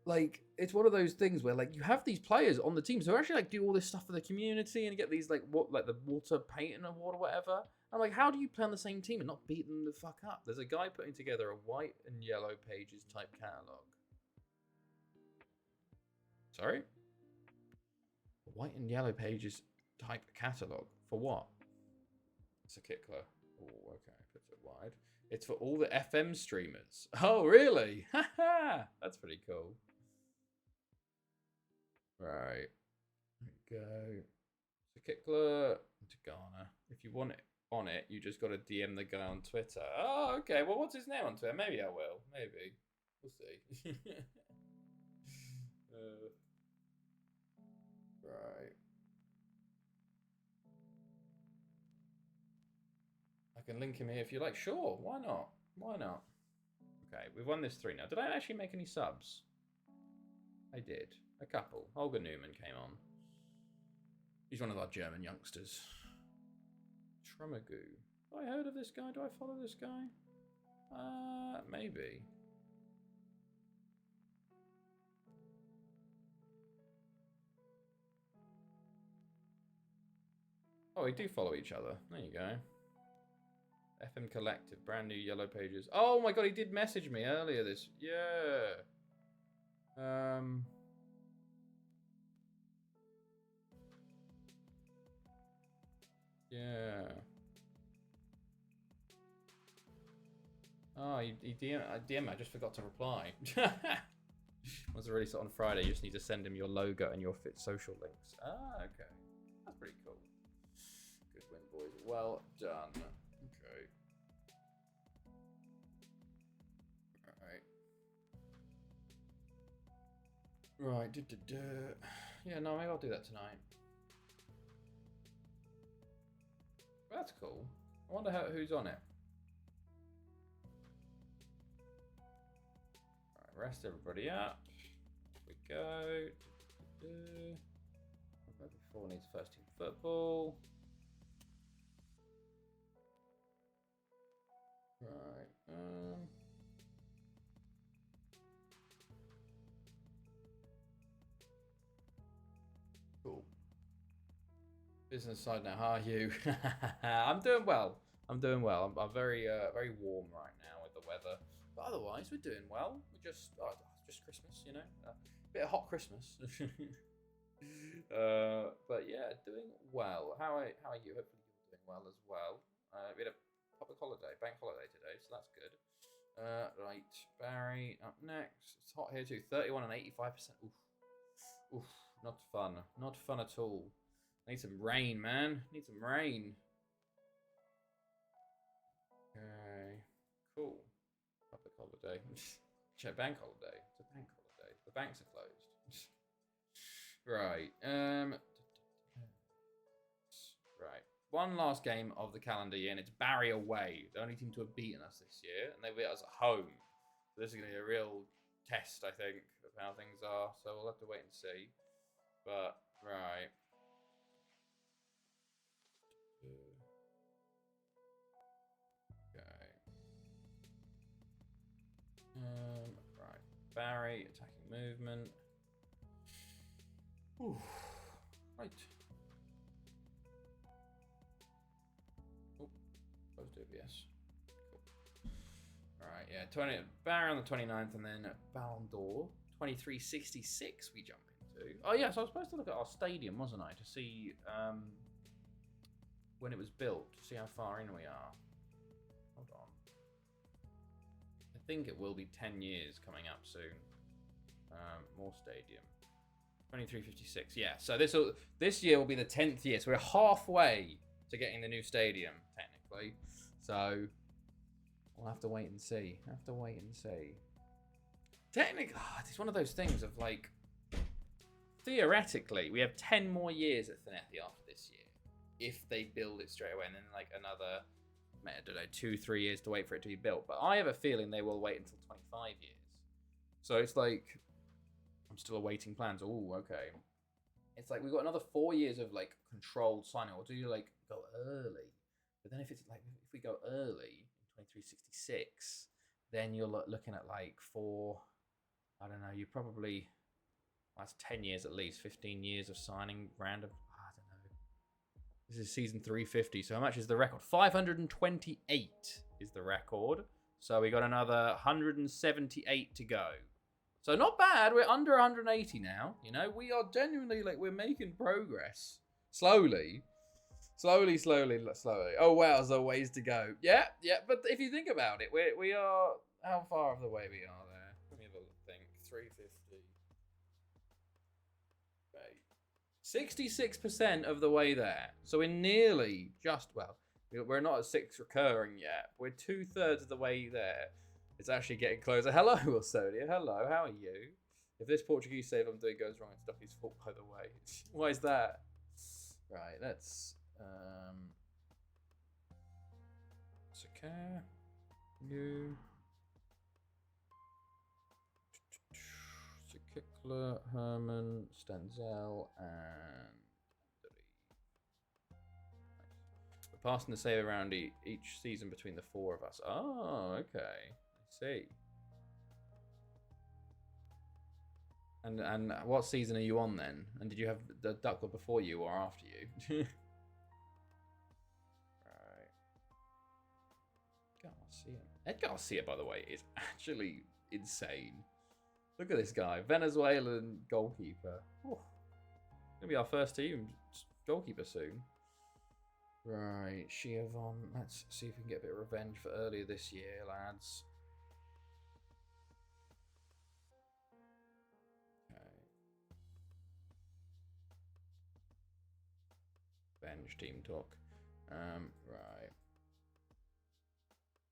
Like, it's one of those things where, like, you have these players on the teams who actually, like, do all this stuff for the community and get these, like, the Walter Payton Award or whatever. I'm like, how do you play on the same team and not beat them the fuck up? There's a guy putting together a white and yellow pages type catalog. Sorry? A white and yellow pages type catalog. For what? It's a kickler. Oh, okay, puts it wide. It's for all the FM streamers. Oh, really? Haha, that's pretty cool. Right. There we go. So Kickler to Ghana. If you want it on it, you just got to DM the guy on Twitter. Oh, okay. Well, what's his name on Twitter? Maybe I will. Maybe. We'll see. Right. I can link him here if you like. Sure, why not? Why not? Okay, we've won this 3 now. Did I actually make any subs? I did. A couple. Olga Newman came on. He's one of our German youngsters. Trumagoo. Have I heard of this guy? Do I follow this guy? Maybe. Oh, we do follow each other. There you go. FM Collective, brand new yellow pages. Oh my god, he did message me earlier this. Yeah. Yeah. Oh, you DM. I just forgot to reply. Was it released on Friday? You just need to send him your logo and your fit social links. Ah, okay. That's pretty cool. Good win, boys. Well done. Okay. Right. Yeah, no, maybe I'll do that tonight. That's cool. I wonder who's on it. Right, rest everybody up. Here we go. Before needs first team football. Right. Cool. Business side now. How are you? I'm doing well. I'm I'm very very warm right now with the weather, but otherwise we're doing well. We're just Christmas, you know, a bit of hot Christmas. But yeah, doing well. How are you? Hopefully you're doing well as well. We had a public holiday, bank holiday today, so that's good. Right, Barry up next. It's hot here too. 31 and 85%. Oof, not fun. Not fun at all. Need some rain, man. Need some rain. Okay, cool. Public holiday. Check bank holiday. It's a bank holiday. The banks are closed. Right. Right. One last game of the calendar year, and it's Barry away. The only team to have beaten us this year, and they beat us at home. So this is going to be a real test, I think, of how things are. So we'll have to wait and see. But right. Right. Barry, attacking movement. Ooh. Right. Oh, closed OBS. Cool. Alright, yeah. Barry on the 29th, and then Ballon d'Or. 2366 we jump into. Oh, yeah, so I was supposed to look at our stadium, wasn't I? To see when it was built, to see how far in we are. Hold on. I think it will be 10 years coming up soon. More stadium. 2356. Yeah, so this year will be the 10th year. So we're halfway to getting the new stadium, technically. So we'll have to wait and see. Technically, it's one of those things of like, theoretically, we have 10 more years at Thanethi after this year. If they build it straight away, and then like another, I don't know, 2-3 years to wait for it to be built. But I have a feeling they will wait until 25 years. So it's like, I'm still awaiting plans. Oh, okay. It's like we've got another 4 years of like controlled signing. Or do you like go early? But then if it's like, if we go early in 2366, then you're looking at like I don't know, you probably, that's 10 years at least, 15 years of signing random. I don't know. This is season 350. So how much is the record? 528 is the record. So we got another 178 to go. So not bad. We're under 180 now. You know, we are genuinely like, we're making progress. Slowly. Oh, wow, there's a ways to go. Yeah. But if you think about it, we are, how far of the way we are there? Let me have a think. 350. Right. 66% of the way there. So we're nearly just, well, we're not at 6 recurring yet. We're 2/3 of the way there. It's actually getting closer. Hello, Wilsonia. Hello, how are you? If this Portuguese save I'm doing goes wrong, it's Duffy's fault, by the way. Why is that? Right, let's... Sakar. New. Sakikla, Herman, Stenzel, and... We're passing the save around each season between the 4 of us. Oh, okay. See. And what season are you on then? And did you have the Duck Club before you or after you? Right. Garcia. Ed Garcia, by the way, is actually insane. Look at this guy. Venezuelan goalkeeper. Oh, gonna be our first team goalkeeper soon. Right, Shiavon. Let's see if we can get a bit of revenge for earlier this year, lads. Cringe team talk. Right.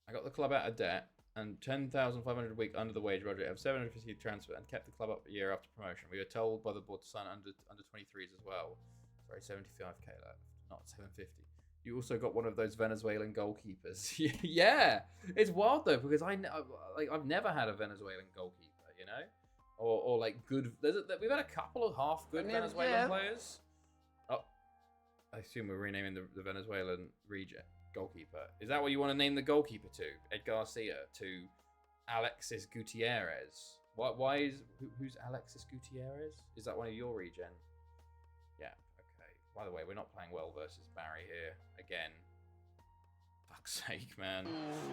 I got the club out of debt and 10,500 a week under the wage budget. I have 750 transfer and kept the club up a year after promotion. We were told by the board to sign under 23s as well. Sorry, 75k left, not 750. You also got one of those Venezuelan goalkeepers. Yeah, it's wild though because I've never had a Venezuelan goalkeeper, you know, or like good. We've had a couple of half good Venezuelan players. Oh, I assume we're renaming the Venezuelan region goalkeeper. Is that what you want to name the goalkeeper to? Ed Garcia to Alexis Gutierrez. Why is who's Alexis Gutierrez? Is that one of your regen? Yeah. Okay. By the way, we're not playing well versus Barry here again. Fuck's sake, man.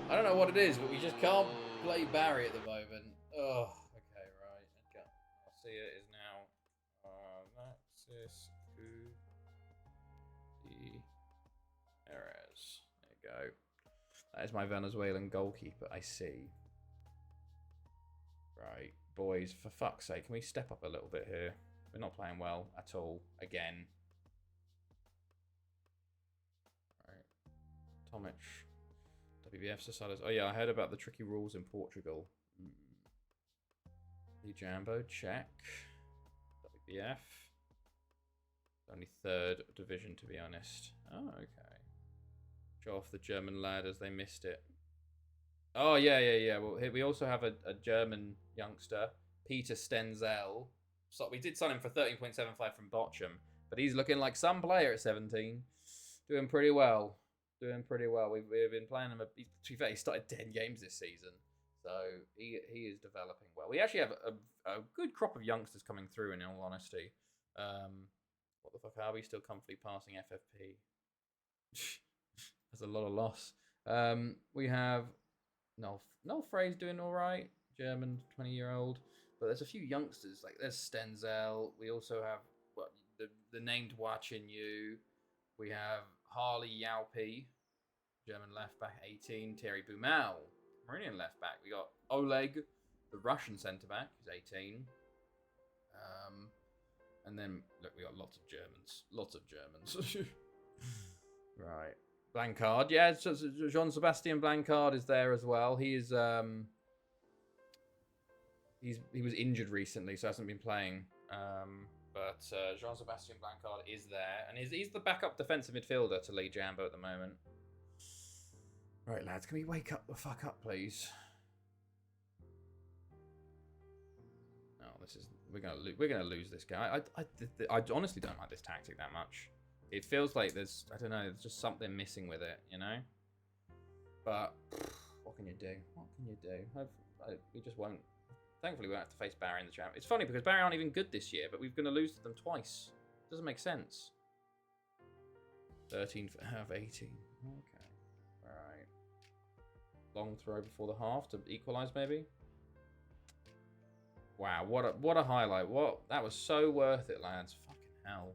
I don't know what it is, but we just can't play Barry at the moment. Oh. Okay. Right. Garcia is now Alexis Gutierrez. There you go. That is my Venezuelan goalkeeper. I see. Right, boys, for fuck's sake, can we step up a little bit here? We're not playing well at all. Again. Right. Tomic. WBF Societies. Oh yeah, I heard about the tricky rules in Portugal. Lee Jambo, check. WBF. Only 3rd division, to be honest. Oh, okay. Show off the German lad as they missed it. Oh, yeah. Well, we also have a German youngster, Peter Stenzel. So we did sign him for 13.75 from Bochum, but he's looking like some player at 17. Doing pretty well. We've been playing him. To be fair, he started 10 games this season, so he is developing well. We actually have a good crop of youngsters coming through, in all honesty. What the fuck are we still comfortably passing FFP? That's a lot of loss. We have Noel Frey's doing all right, German 20-year-old, but there's a few youngsters like there's Stenzel. We also have the named Watchin Yu. We have Harley Yaupi, German left back 18. Thierry Bumel, Romanian left back. We got Oleg, the Russian centre back, who's 18. And then look, we got lots of Germans. Right. Blancard, yeah, so Jean-Sebastien Blancard is there as well. He is he was injured recently, so hasn't been playing. But Jean-Sebastien Blancard is there, and he's the backup defensive midfielder to Lee Jambo at the moment. Right, lads, can we wake up the fuck up, please? No, we're gonna lose this guy. I honestly don't like this tactic that much. It feels like there's just something missing with it, you know? But, what can you do? We just won't. Thankfully, we won't have to face Barry in the champ. It's funny because Barry aren't even good this year, but we're going to lose to them twice. Doesn't make sense. 13 out of 18. Okay. Alright. Long throw before the half to equalise, maybe? Wow, what a highlight. That was so worth it, lads. Fucking hell.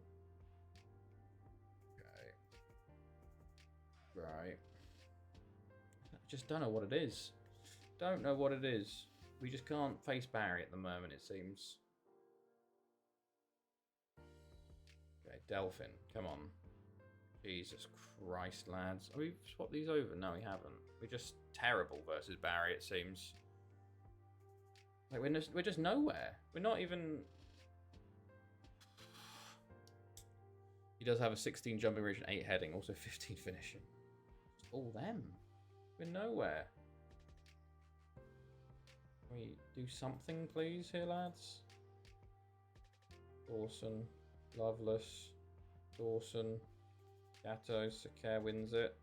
Right. I just don't know what it is. Don't know what it is. We just can't face Barry at the moment, it seems. Okay, Delphin. Come on. Jesus Christ, lads. Have we swapped these over? No, we haven't. We're just terrible versus Barry, it seems. Like, we're just nowhere. We're not even... He does have a 16 jumping reach and 8 heading, also 15 finishing. All them. We're nowhere. Can we do something, please, here, lads? Dawson, Loveless, Dawson, Gatto, Sakir wins it.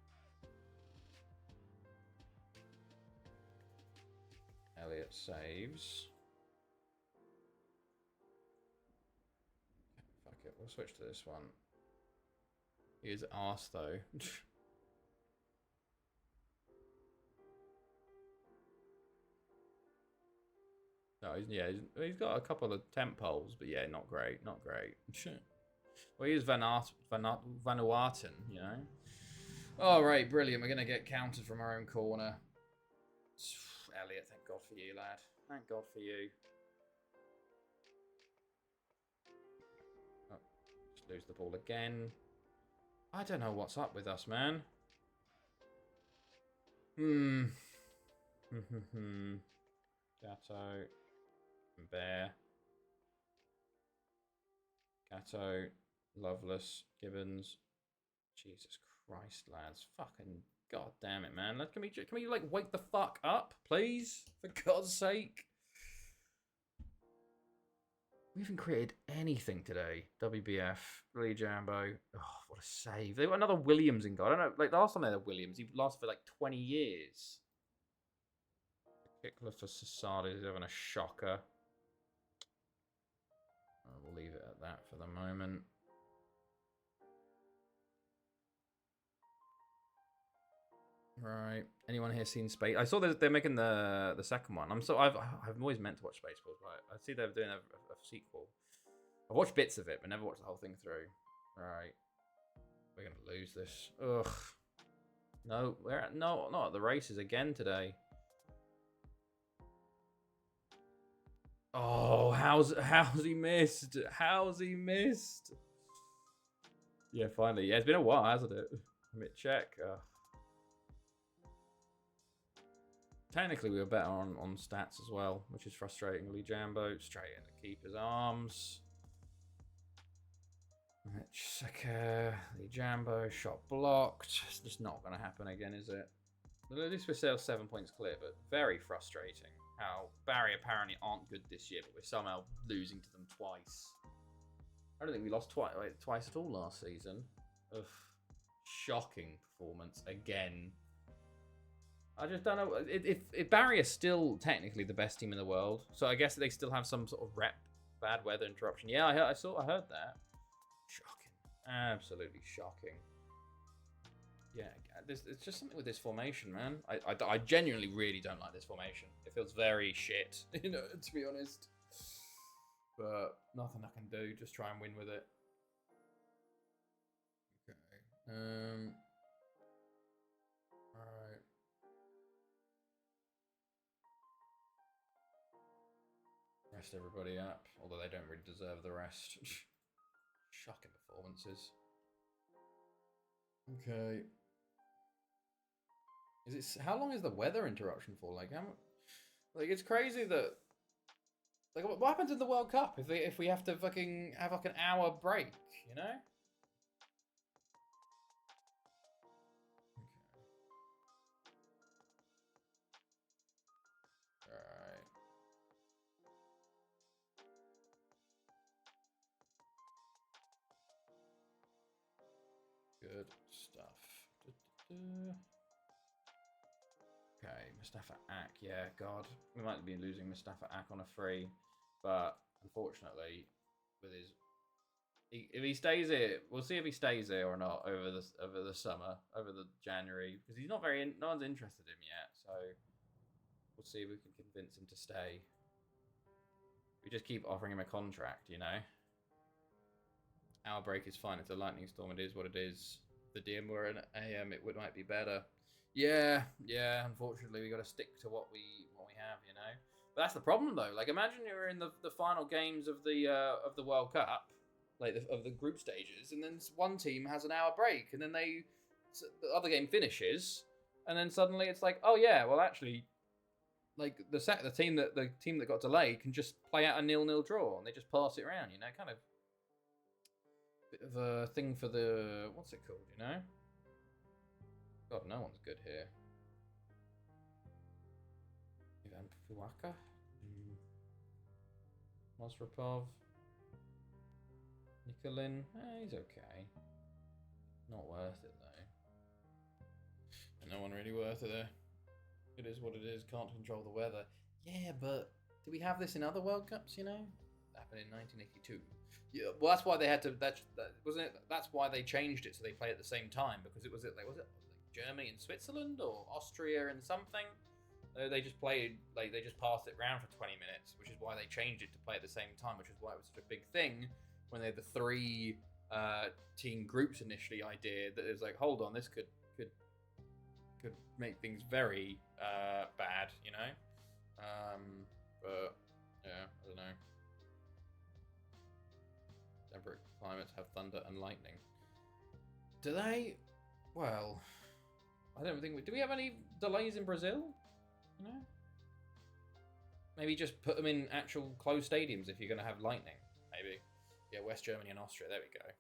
Elliott saves. Fuck it, we'll switch to this one. He is arse, though. No, he's got a couple of temp poles, but yeah, not great. Well, he is Vanuatan, you know. All right, brilliant. We're gonna get countered from our own corner. Elliot, thank God for you, lad. Thank God for you. Oh, just lose the ball again. I don't know what's up with us, man. Hmm. Gatto. Bear. Gatto. Loveless. Gibbons. Jesus Christ, lads. Fucking god damn it, man. Can we like wake the fuck up, please? For God's sake. We haven't created anything today. WBF, Lee Jambo. Oh, what a save. They got another Williams in goal. I don't know, like the last time they had Williams, he lasted for like 20 years. Kickler for Sasada is having a shocker. We'll leave it at that for the moment. Right. Anyone here seen Space? I saw they're making the second one. I've always meant to watch Spaceballs, but I see they're doing a sequel. I've watched bits of it, but never watched the whole thing through. Right. We're gonna lose this. Ugh. No, not at the races again today. Oh, how's he missed? How's he missed? Yeah, finally. Yeah, it's been a while, hasn't it? Let check. Technically, we were better on stats as well, which is frustrating. Lee Jambo straight in the keeper's arms. Lee Jambo shot blocked. It's just not going to happen again, is it? At least we're still 7 points clear, but very frustrating how Barry apparently aren't good this year, but we're somehow losing to them twice. I don't think we lost twice at all last season. Ugh. Shocking performance again. I just don't know. If Barry is still technically the best team in the world, so I guess they still have some sort of bad weather interruption. Yeah, I heard that. Shocking. Absolutely shocking. Yeah, it's just something with this formation, man. I genuinely really don't like this formation. It feels very shit, you know, to be honest. But nothing I can do. Just try and win with it. Okay. Alright. Rest everybody up, although they don't really deserve the rest. Shocking performances. Okay. How long is the weather interruption for? Like it's crazy that what happens in the World Cup if we have to fucking have like an hour break, you know? Good stuff. Okay, Mustafa Ak. Yeah, God. We might be losing Mustafa Ak on a free. But unfortunately, with his... if he stays here, we'll see if he stays here or not over the summer, over the January. Because he's not no one's interested in him yet. So we'll see if we can convince him to stay. We just keep offering him a contract, you know? Our break is fine. It's a lightning storm. It is what it is. If the DM were an AM, it might be better. Yeah. Unfortunately, we got to stick to what we have, you know. But that's the problem, though. Like, imagine you're in the final games of the World Cup, like of the group stages, and then one team has an hour break, and then the other game finishes, and then suddenly it's like, oh yeah, well actually, like the team that got delayed can just play out a 0-0 draw, and they just pass it around, you know, kind of. Bit of a thing for the... what's it called, you know? God, no one's good here. Ivan Fuaka? Mosrapov? Nikolin? He's okay. Not worth it, though. No one really worth it there. It is what it is. Can't control the weather. Yeah, but do we have this in other World Cups, you know? That happened in 1982. Yeah, well, that's why they had to. That wasn't it. That's why they changed it so they play at the same time, because was it like Germany and Switzerland or Austria and something? They just played they just passed it around for 20 minutes, which is why they changed it to play at the same time, which is why it was such a big thing when they had the 3 team groups initially. Idea that it was like, hold on, this could make things very bad, you know. But yeah, I don't know. Temperate climates have thunder and lightning. Do they? Well, I don't think do we have any delays in Brazil? No. Maybe just put them in actual closed stadiums if you're going to have lightning. Maybe. Yeah, West Germany and Austria. There we go. I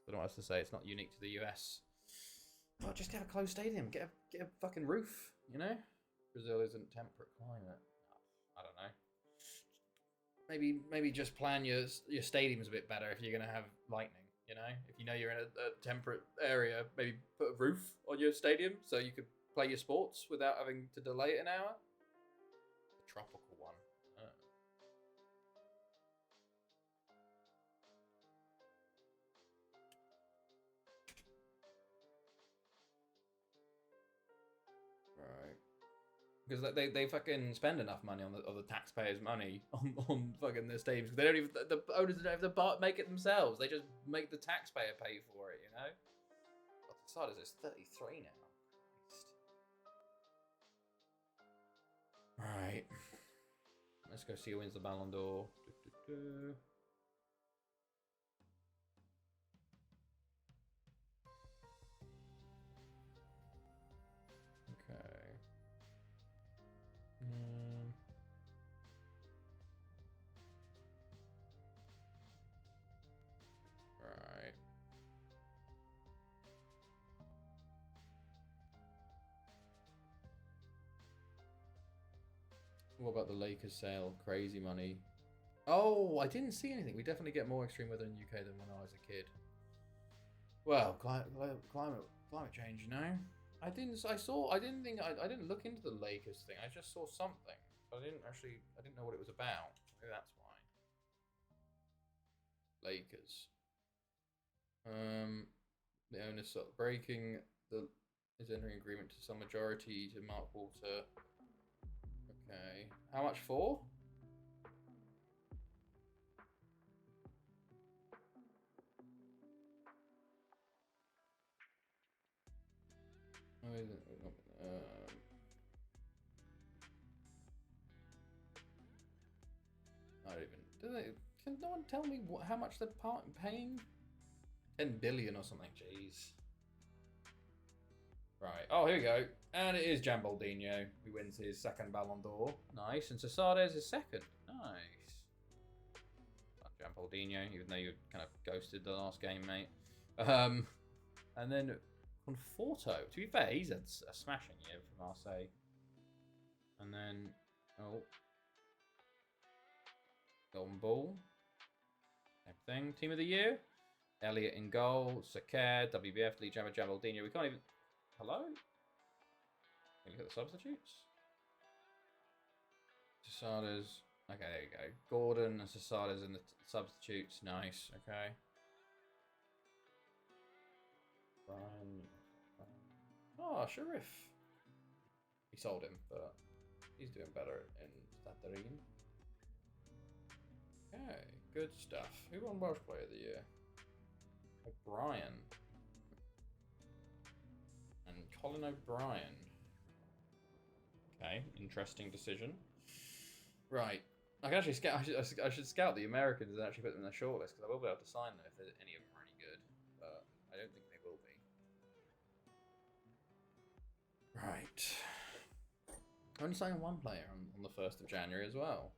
don't know what else to say. It's not unique to the US. Well, just get a closed stadium. Get a fucking roof. You know. Brazil isn't temperate climate. I don't know. Maybe just plan your stadiums a bit better if you're going to have lightning. You know, if you know you're in a temperate area, maybe put a roof on your stadium so you could play your sports without having to delay it an hour. The tropical one. Right. Because they fucking spend enough money on the taxpayers' money on fucking their stadiums. Because they don't even the owners don't have to make it themselves. They just make the taxpayer pay for it. You know. What the side is this? 33 now. Christ. Right. Let's go see who wins the Ballon d'Or. Okay. Right. What about the Lakers sale? Crazy money. Oh, I didn't see anything. We definitely get more extreme weather in the UK than when I was a kid. Well, climate change, you know. I didn't look into the Lakers thing. I just saw something, but I didn't know what it was about. Maybe that's why. Lakers. The owner's sort of is entering agreement to some majority to Mark Walter. Okay. How much for? I don't even. Can no one tell me how much they're paying? 10 billion or something. Jeez. Right. Oh, here we go. And it is Jambaldinho who wins his second Ballon d'Or. Nice. And Cesades is second. Nice. Jambaldinho, even though you kind of ghosted the last game, mate. And then Conforto. To be fair, he's a smashing year for Marseille. And then, Golden Ball. Same thing. Team of the year. Elliott in goal. Sakir, WBF, Lee Jambaldinho. We can't even... Hello? Can you look at the substitutes? Cesades. Okay, there you go. Gordon and Cesades in the substitutes. Nice. Okay. Brian. Oh, Sharif. He sold him, but he's doing better in Stade. Okay, good stuff. Who won Welsh Player of the Year? O'Brien. And Colin O'Brien. Okay, interesting decision. Right. I can actually scout. I should scout the Americans and actually put them in the shortlist because I will be able to sign them if any of them are any good. But I don't think they will be. Right. Only signing one player on the 1st of January as well.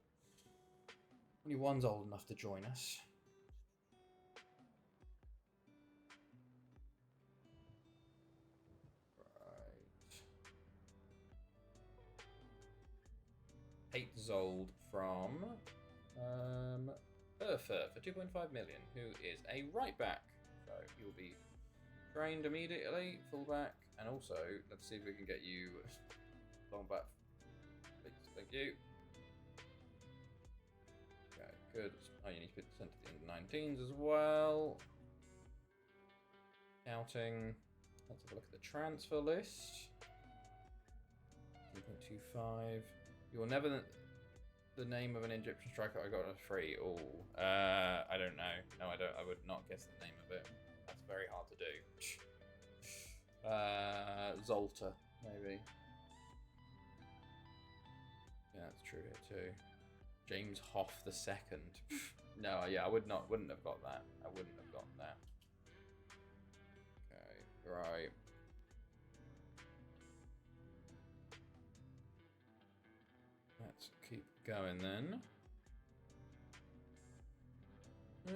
Only one's old enough to join us. Right. Zold from Urfa for 2.5 million, who is a right back. So he will be trained immediately, full back, and also let's see if we can get you long back. Please, thank you. Okay, good. Oh, you need to be sent to the under-19s as well. Scouting. Let's have a look at the transfer list. 2.25. You will never the name of an Egyptian striker I got on a free. Oh, I don't know. No, I don't. I would not guess the name of it. That's very hard to do. Zolta, maybe. Yeah, that's true here too. James Hoff II. No, yeah, wouldn't have got that. I wouldn't have got that. Okay. Right. Let's keep going then. Right.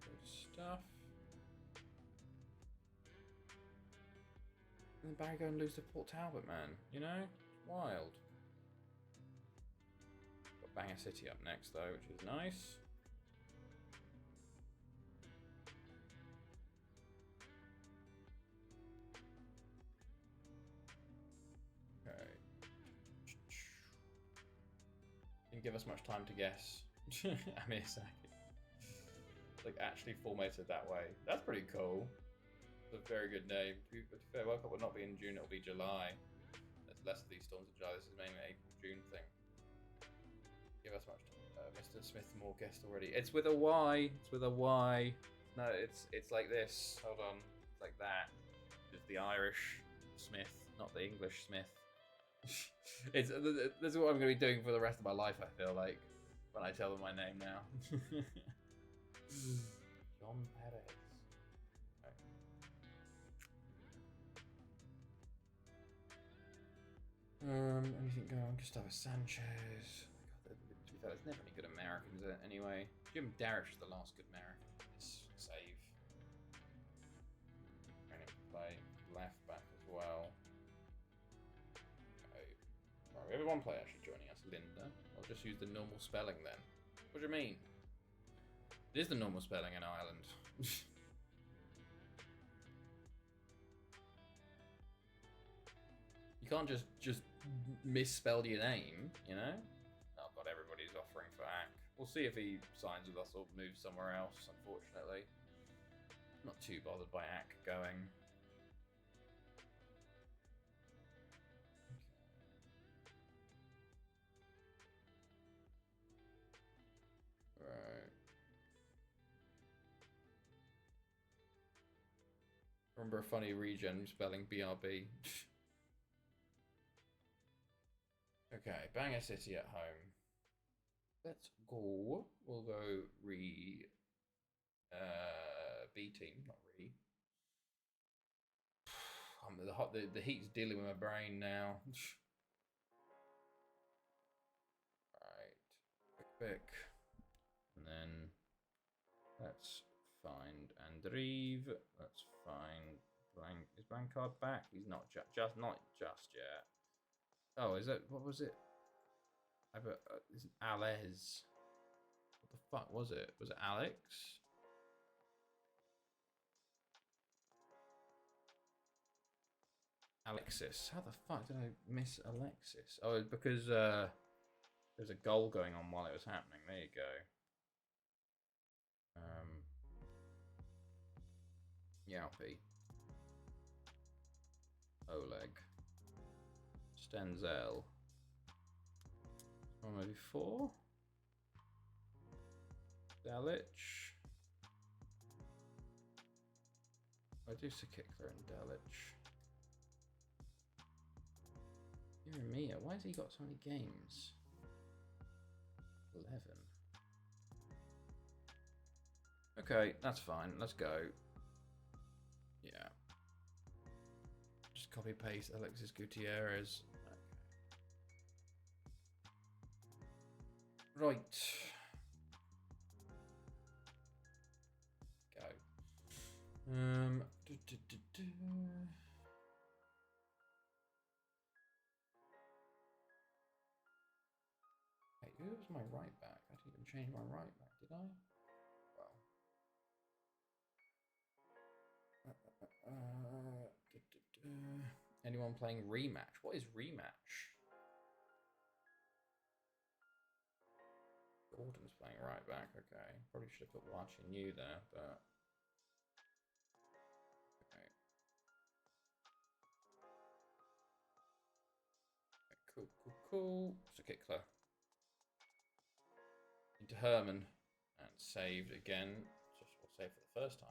Good stuff. And then Barry go and lose to Port Talbot, man. You know? It's wild. Got Bangor City up next, though, which is nice. Okay. Didn't give us much time to guess. I mean, it's like actually formatted that way. That's pretty cool. It's a very good name. To be fair, World Cup will not be in June, it'll be July. There's less of these storms in July. This is mainly an April-June thing. Give us much time. Mr. Smith more guessed already. It's with a Y. It's with a Y. No, it's like this. Hold on. It's like that. It's the Irish Smith, not the English Smith. This is what I'm going to be doing for the rest of my life, I feel like, when I tell them my name now. John Perez. Anything going on? Gustavo Sanchez. Oh my God, to be fair, there's never any good Americans anyway. Jim Darrich was the last good American in this save. Trying to play left back as well. Okay. Right, we have one player actually joining us, Linda. I'll just use the normal spelling then. What do you mean? It is the normal spelling in Ireland. You can't just misspell your name, you know? Oh god, everybody's offering for Ack. We'll see if he signs with us or moves somewhere else, unfortunately. Not too bothered by Ack going. Okay. Right. Remember a funny regen spelling BRB. Okay, Bangor City at home. Let's go. We'll go B team, not re. The heat's dealing with my brain now. Right, pick. And then let's find Andreev. Let's find Is Blancard back? He's not not just yet. Oh, is it? What was it? Is it Alez? What the fuck was it? Was it Alex? Alexis. How the fuck did I miss Alexis? Oh, because there's a goal going on while it was happening. There you go. Yaupi. Oleg. Stenzel. Or maybe 4. Dalic. I do Sakikler and Dalic. Mia, why has he got so many games? 11. Okay, that's fine. Let's go. Yeah. Just copy paste Alexis Gutierrez. Okay. Right. Go. Hey, who was my right back? I didn't even change my right back, did I? Well. Anyone playing rematch? What is rematch? Gordon's playing right back. Okay, probably should have put watching you there, but okay. Cool. It's a kickler into Herman and saved again. Just we'll save for first time.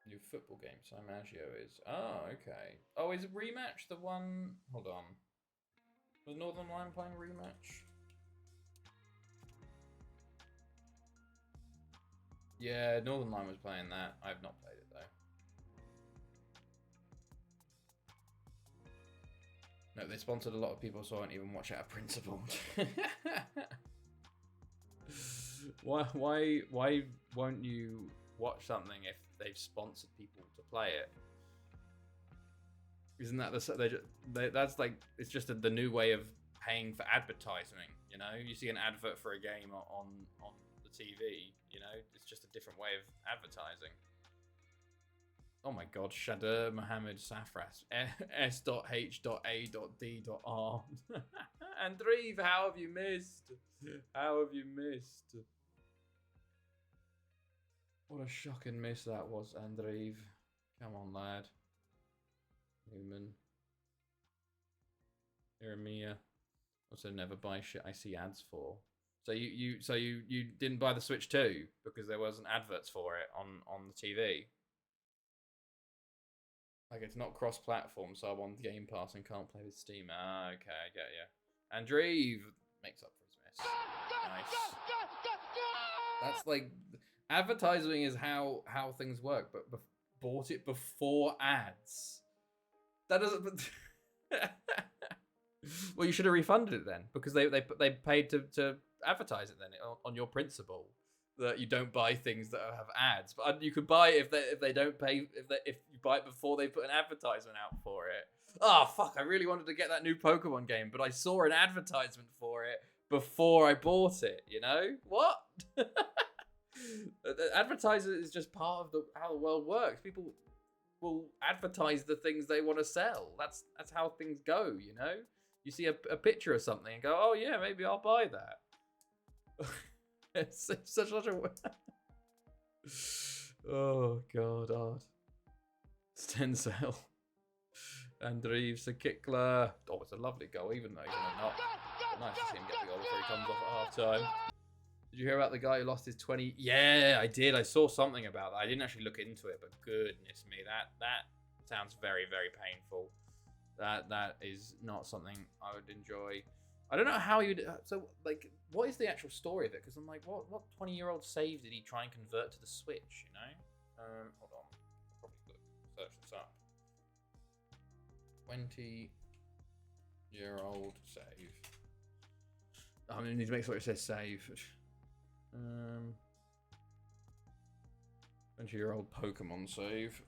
New football game, San Maggio is. Oh, okay. Oh, is Rematch the one? Hold on. Was Northern Line playing Rematch? Yeah, Northern Line was playing that. I've not played it though. No, they sponsored a lot of people, so I won't even watch it out of principle. why won't you watch something if they've sponsored people to play it? Isn't that that's like, it's just the new way of paying for advertising? You know, you see an advert for a game on the TV. You know, it's just a different way of advertising. Oh my God, Shadur Mohammed Safras, S.H.A.D.R. Andreev, how have you missed? How have you missed? What a shocking miss that was, Andreev. Come on, lad. Newman. Jeremiah. Also, never buy shit I see ads for. So you didn't buy the Switch 2 because there wasn't adverts for it on the TV. Like, it's not cross-platform, so I'm on Game Pass and can't play with Steam. Ah, okay, I get you. Andreev makes up for his miss. Nice. That's like, advertising is how things work, but bought it before ads. That doesn't. Well, you should have refunded it then, because they paid to advertise it then on your principle that you don't buy things that have ads. But you could buy it if they don't pay, if you buy it before they put an advertisement out for it. Oh fuck! I really wanted to get that new Pokemon game, but I saw an advertisement for it before I bought it. You know what? Advertising is just part of how the world works. People will advertise the things they want to sell. That's how things go. You know, you see a picture of something and go, oh yeah, maybe I'll buy that. It's such a oh god, Art. Stenzel. Andreev Sakikla. Oh, it's a lovely goal, even though he's in a knock. Nice to see him get the goal before he comes off at half time. Did you hear about the guy who lost his 20? Yeah, I did. I saw something about that. I didn't actually look into it, but goodness me, that sounds very, very painful. That is not something I would enjoy. I don't know how you'd. So, like, what is the actual story of it? Because I'm like, what 20-year-old save did he try and convert to the Switch? You know, hold on, probably search this up. 20-year-old save. I need to make sure it says save. 20-year-old Pokemon save.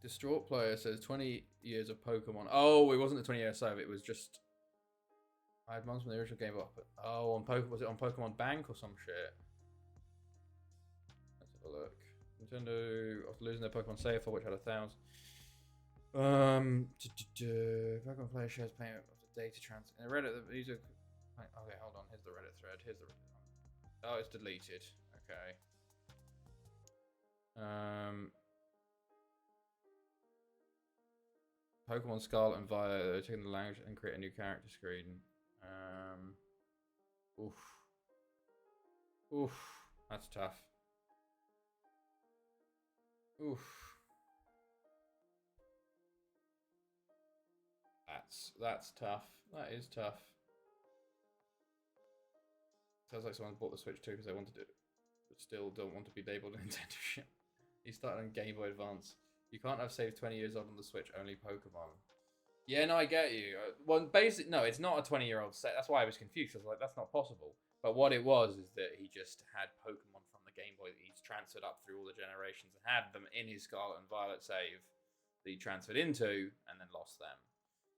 Distraught player says 20 years of Pokemon. Oh, it wasn't a 20-year save. It was just 5 months from the original game up. Oh, was it on Pokemon Bank or some shit? Let's have a look. Nintendo after losing their Pokemon save, for which had 1,000. Pokemon player shares payment of the data transfer. In Reddit, the user. Okay, hold on. Here's the Reddit thread. Oh, it's deleted. Okay. Pokemon Scarlet and Violet, they're taking the language and create a new character screen. Oof. That's tough. Oof. That's tough. That is tough. Sounds like someone bought the Switch too because they wanted it, but still don't want to be labeled a Nintendo shit. He started on Game Boy Advance. You can't have saved 20 years old on the Switch, only Pokemon. Yeah, no, I get you. Well, no, it's not a 20-year-old set. That's why I was confused. I was like, that's not possible. But what it was is that he just had Pokemon from the Game Boy that he's transferred up through all the generations and had them in his Scarlet and Violet save that he transferred into and then lost them.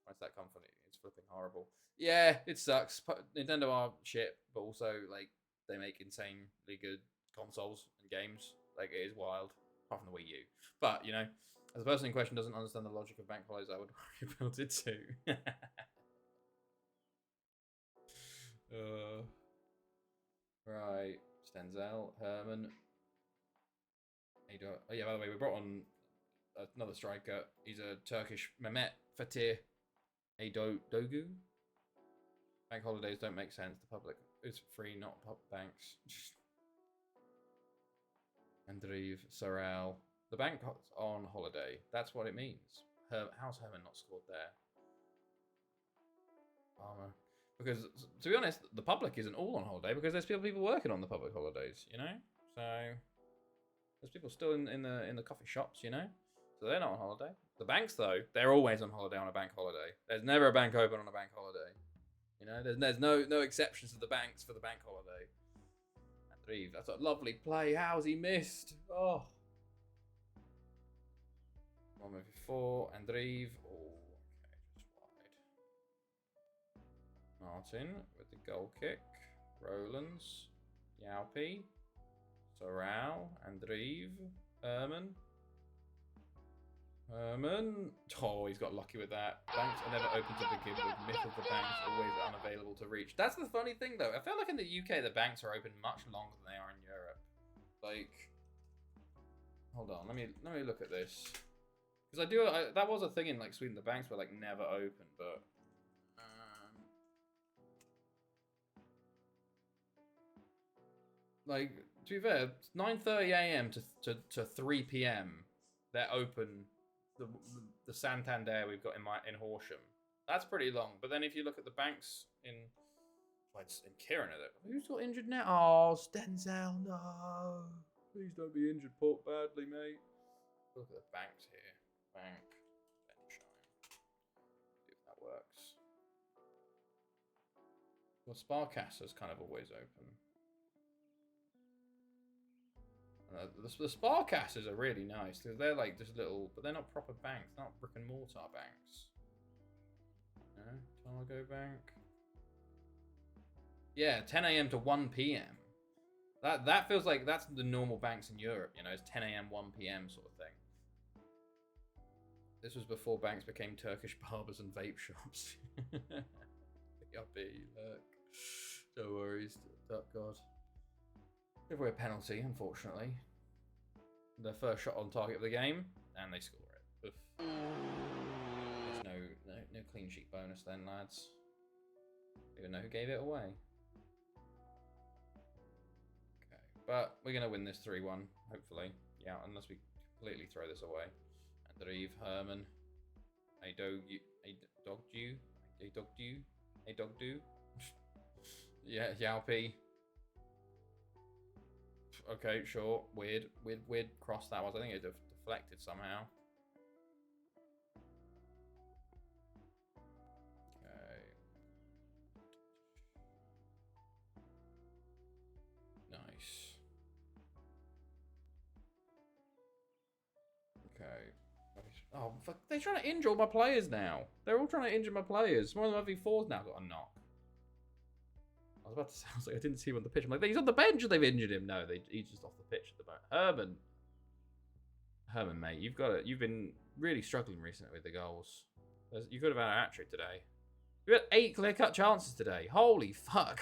Where's that come from? It's flipping horrible. Yeah, it sucks. Nintendo are shit, but also, like, they make insanely good consoles and games. Like, it is wild. Apart from the Wii U. But, you know, as the person in question doesn't understand the logic of bank holidays, I would rebuild it too. Right. Stenzel, Herman. Oh, yeah, by the way, we brought on another striker. He's a Turkish Mehmet Fatih Dogu. Bank holidays don't make sense. The public It's free, not pub banks. Andriv, Sorrel. The bank's on holiday. That's what it means. How's Herman not scored there? Armour. Because, to be honest, the public isn't all on holiday because there's still people working on the public holidays, you know? So, there's people still in the coffee shops, you know? So they're not on holiday. The banks, though, they're always on holiday on a bank holiday. There's never a bank open on a bank holiday. You know, there's no exceptions to the banks for the bank holiday. Andriv, that's a lovely play. How's he missed? Oh. 1v4, Andriv. Oh, okay, just wide. Martin with the goal kick. Rolands. Yaupi. Sorrel. Andriv. Herman. Oh, he's got lucky with that. Banks are never open to begin with. Myth of the banks always unavailable to reach. That's the funny thing, though. I feel like in the UK, the banks are open much longer than they are in Europe. Like, hold on, let me look at this. Because that was a thing in like Sweden. The banks were like never open, but like to be fair, 9:30 a.m. to 3 p.m. they're open. The Santander we've got in Horsham, that's pretty long. But then if you look at the banks in Kirin, who's got injured now? Oh, Stenzel, no! Please don't be injured badly, mate. Look at the banks here. Bank, Benshine. See if that works. Well, Sparkassa's kind of always open. The Sparkassas are really nice because they're like just little, but they're not proper banks. They're not brick and mortar banks. Yeah, Targo Bank. Yeah, 10 a.m. to 1 p.m. That feels like that's the normal banks in Europe. You know, it's 10 a.m. 1 p.m. sort of thing. This was before banks became Turkish barbers and vape shops. Yuppie, look. No worries. Oh, God. Give away a penalty, unfortunately. Their first shot on target of the game, and they score it. Oof. There's no clean sheet bonus then, lads. Don't even know who gave it away. Okay, but we're gonna win this 3-1, hopefully. Yeah, unless we completely throw this away. Andriv, Herman, a Dogdu. Yeah, Yaupi. Okay, sure. Weird cross that was. I think it deflected somehow. Okay. Nice. Okay. Oh, fuck. They're trying to injure all my players now. They're all trying to injure my players. One of the V4's now got a knock. I was about to say, I was like, I didn't see him on the pitch. I'm like, he's on the bench and they've injured him. No, he's just off the pitch at the moment. Herman, mate, you've been really struggling recently with the goals. You could have had a hat-trick today. You had 8 clear-cut chances today. Holy fuck.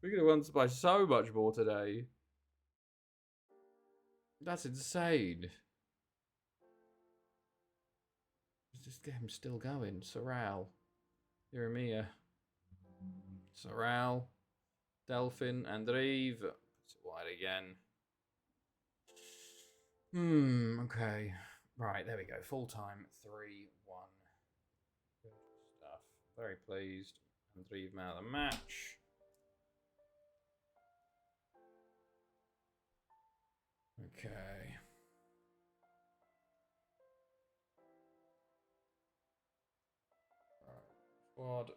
We could have won by so much more today. That's insane. Just get him still going. Sorrel. Jeremia. Sorrel, Delphin, Andriv. Puts it wide again. Okay. Right, there we go. Full time, 3-1. Good stuff. Very pleased. Andriv man of the match. Okay. Right. Squad.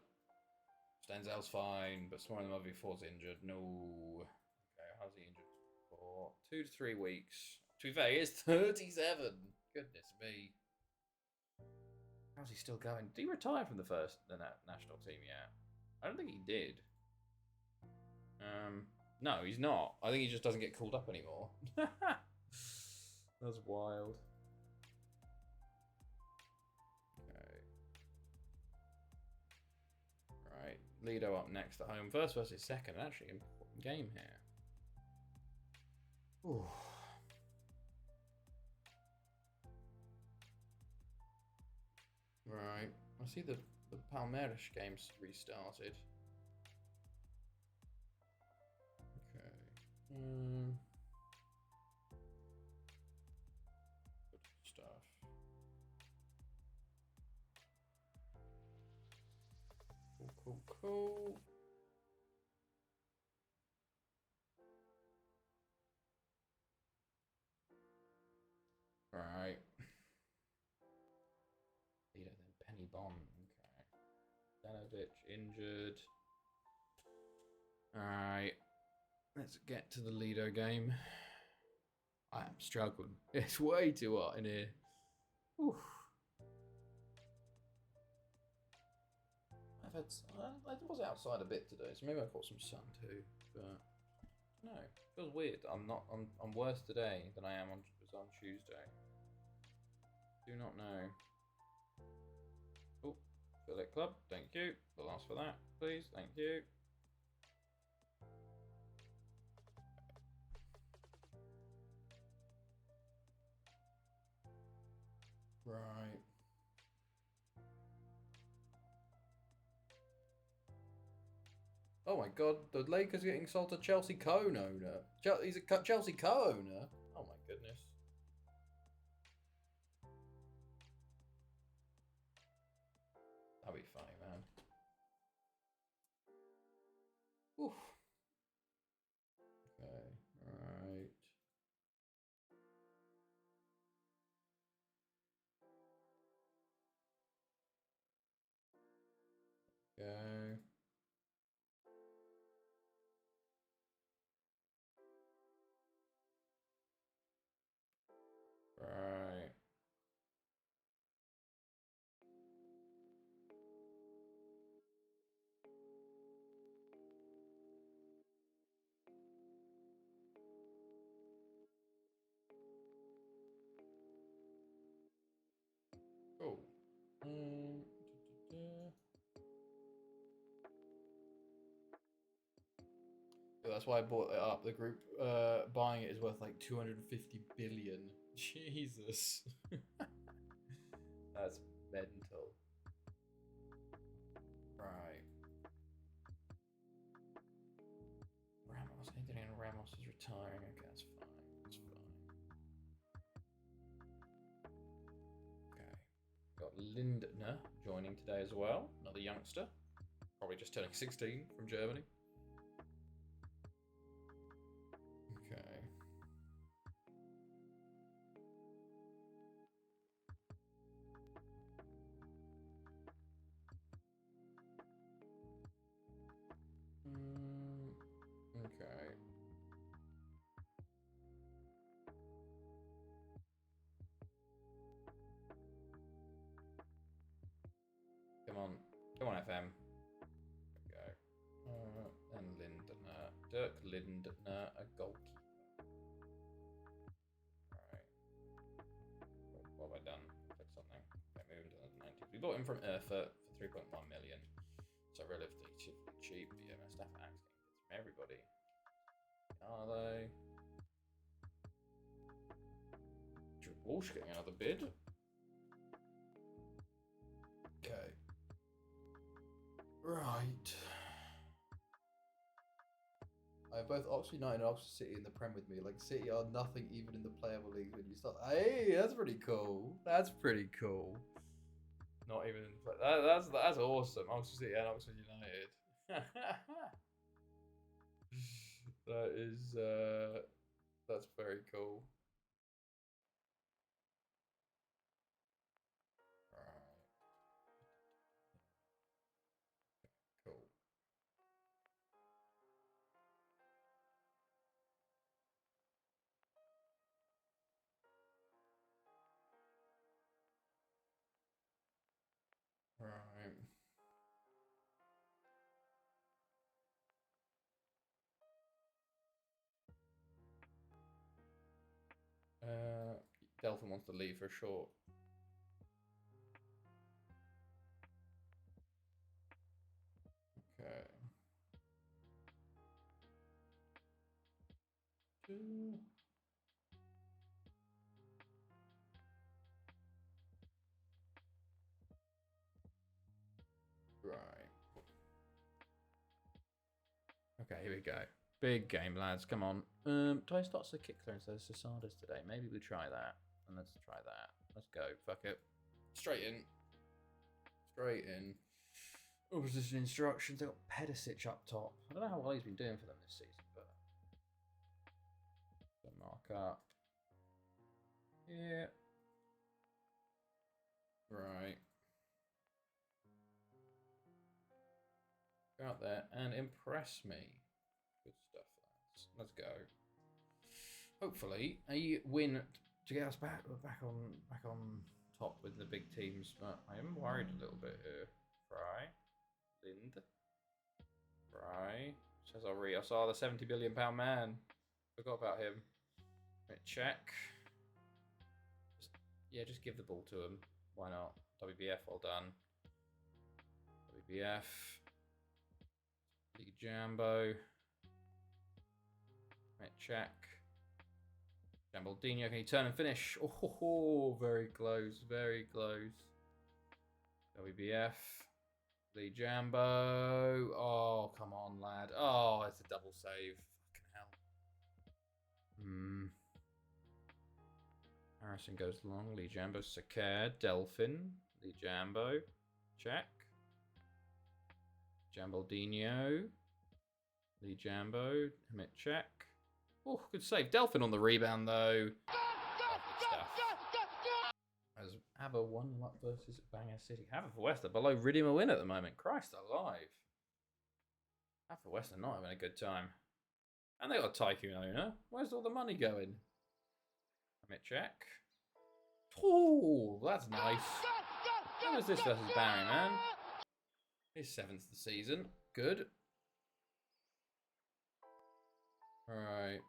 Stenzel's fine, but Smart than V4's injured. No. Okay, how's he injured for? 2 to 3 weeks. To be fair, he is 37. Goodness me. How's he still going? Did he retire from the national team yet? I don't think he did. No, he's not. I think he just doesn't get called up anymore. That's wild. Lido up next at home. First versus second. Actually, important game here. Ooh. Right. I see the Palmeiras game's restarted. Mm. Good stuff. Cool. Right. Leader then Penny Bond. Okay. Danovich injured. Alright. Let's get to the Lido game. I am struggling. It's way too hot in here. Oof. I was outside a bit today, so maybe I caught some sun too. But no, it feels weird. I'm worse today than I am on Tuesday. Do not know. Oh, Philip Club, thank you. We'll ask for that, please. Thank you. Right. Oh my God, the Lakers getting sold to Chelsea co-owner. He's a Chelsea co-owner. Oh my goodness. That'll be funny, man. Oof. Okay, right. Okay. Right. Cool. Yeah, that's why I bought it up. The group buying it is worth like 250 billion. Jesus. That's mental. Right. Ramos. Adrian Ramos is retiring. Okay, that's fine. That's fine. Okay. Got Lindner joining today as well. Another youngster. Probably just turning 16 from Germany. Okay. Okay. Come on. Come on, FM. There we go. And Lindner. Dirk Lindner, a goalkeeper. Alright. What have I done? Click something. Okay, moving to the 90s. We bought him from Erfurt for 3.1 million. So relatively cheap. But yeah, my staff acts getting bits from everybody. Are they? Walsh getting another bid. Okay. Right. I have both Oxford United and Oxford City in the Prem with me. Like, City are nothing even in the playable leagues when you start. Hey, that's pretty cool. That's pretty cool. Not even. That's awesome. Oxford City and Oxford United. That is. That's very cool. Right. Cool. Right. Delphin wants to leave for short. Okay. Two. Right. Okay, here we go. Big game, lads. Come on. Do I start Sakikler instead of Sasadas today? Maybe we try that. And let's try that. Let's go. Fuck it. Straight in. Straight in. Opposition instructions. They've got Pedicic up top. I don't know how well he's been doing for them this season, but so mark up. Yeah. Right. Go out there and impress me. Good stuff, lads. Let's go. Hopefully, a win to get us back on top with the big teams, but I am worried a little bit here. Fry. Lind. Fry. Cesar Rios. Oh, the £70 billion man. Forgot about him. Right, check. Just give the ball to him. Why not? WBF, well done. WBF. League Jambo. Right, check. Jambaldinho, can he turn and finish? Oh, very close, very close. WBF. Lee Jambo. Oh, come on, lad. Oh, it's a double save. Fucking hell. Harrison goes long. Lee Jambo. Sakir. Delphin. Lee Jambo. Check. Jambaldinho. Lee Jambo. Himit check. Oh, good save. Delphin on the rebound, though. As Aber 1 up versus Bangor City. Haverfordwest are below Riddham win at the moment. Christ alive. Haverfordwest are not having a good time. And they got a tycoon owner. Where's all the money going? Himit check. Oh, that's nice. How was this versus Barry, man? His 7th of the season. Good. Alright.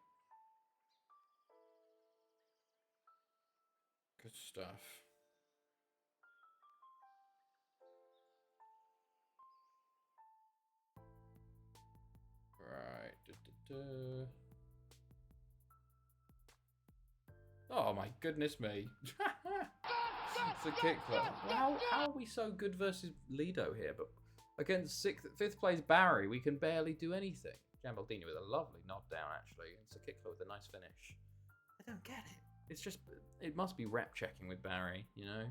Good stuff. Right. Oh my goodness me. It's a kick flip. How are we so good versus Lido here? But against 5th place Barry, we can barely do anything. Jambaldini with a lovely nod down, actually. It's a kick flip with a nice finish. I don't get it. It's just, it must be rep checking with Barry, you know?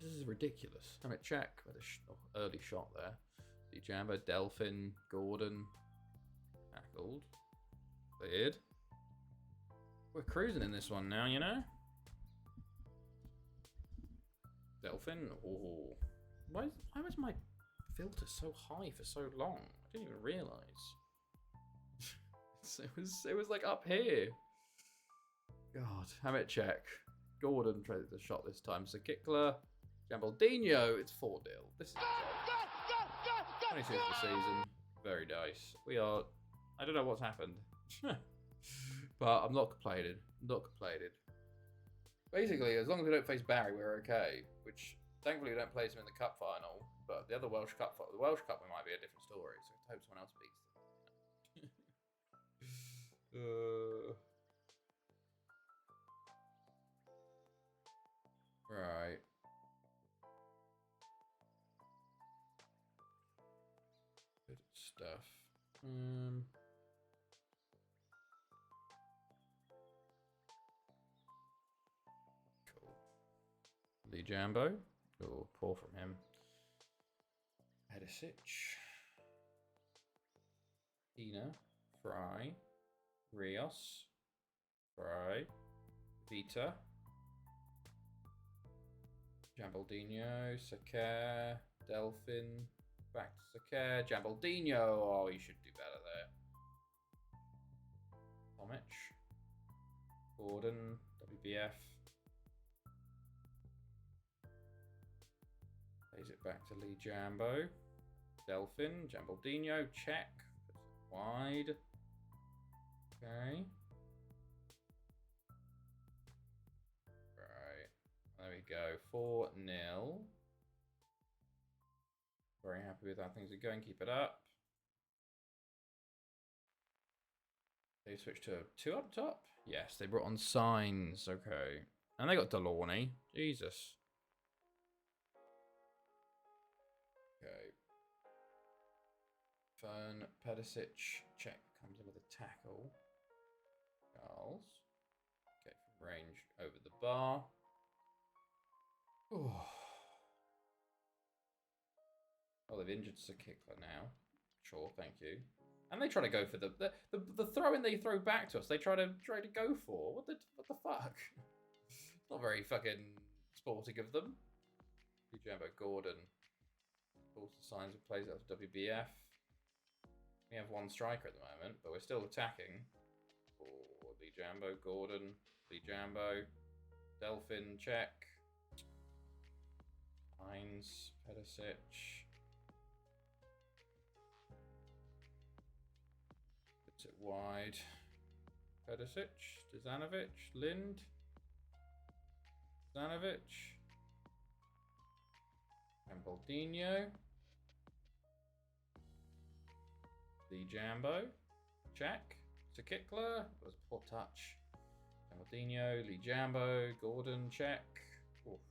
This is ridiculous. I mean, check with a early shot there. The Jambo, Delphin, Gordon, tackled, cleared. We're cruising in this one now, you know? Delphin, oh. Why was my filter so high for so long? I didn't even realise. It was like up here. God, Hamit check. Gordon tried the shot this time. Sakikler, Jambaldinho. It's 4-0. This is a joke. 26th of the season. Very nice. We are. I don't know what's happened, but I'm not complaining. Not complaining. Basically, as long as we don't face Barry, we're okay. Which thankfully we don't place him in the cup final. But the other Welsh Cup, we might be a different story. So I hope someone else beats them. Right. Good stuff. Cool. Lee Jambo. Oh, poor from him. Edisic. Ina. Fry. Rios. Fry. Vita. Jambaldinho. Sakir. Delphin. Back to Sakir. Jambaldinho. Oh, you should do better there. Tomic. Gordon. WBF. Plays it back to Lee Jambo. Delphin. Jambaldinho. Check. Puts it wide. Okay. Right. There we go. 4-0. Very happy with how things are going. Keep it up. They switched to 2 up top? Yes, they brought on Signs. Okay. And they got Delaunay. Jesus. Okay. Fern Pedicic, check, comes in with a tackle. Charles. Okay, from range over the bar. Ooh. Oh, they've injured Sakikla now. Sure, thank you. And they try to go for the throw-in they throw back to us. They try to go for. What the fuck? It's not very fucking sporting of them. Jambo Gordon. Pulls the signs and plays out of WBF. We have one striker at the moment, but we're still attacking. Oh, Lee Jambo, Gordon, Lee Jambo, Delphin, check. Hines, Pedicic. Puts it wide. Pedicic, Dzanovic, Lind. Dzanovic. And Baldinho. Lee Jambo. Check. Sakikla. That was a poor touch. Baldinho. Lee Jambo. Gordon. Check. Oof,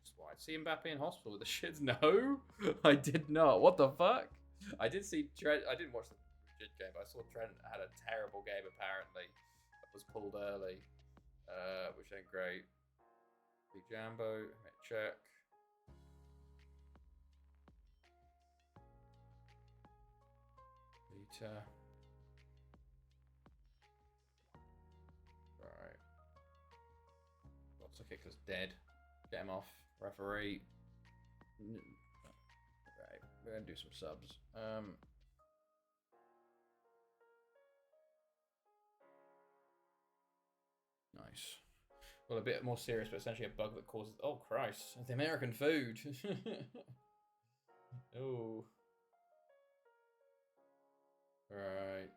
just wide. See Mbappe in hospital with the shits? No, I did not. What the fuck? I did see Trent. I didn't watch the Madrid game, but I saw Trent had a terrible game apparently. That was pulled early, which ain't great. Lee Jambo. Check. Right. Lots of kickers dead. Get him off. Referee. Right. We're gonna do some subs. Nice. Well, a bit more serious, but essentially a bug that causes. Oh Christ! The American food. Oh. Right.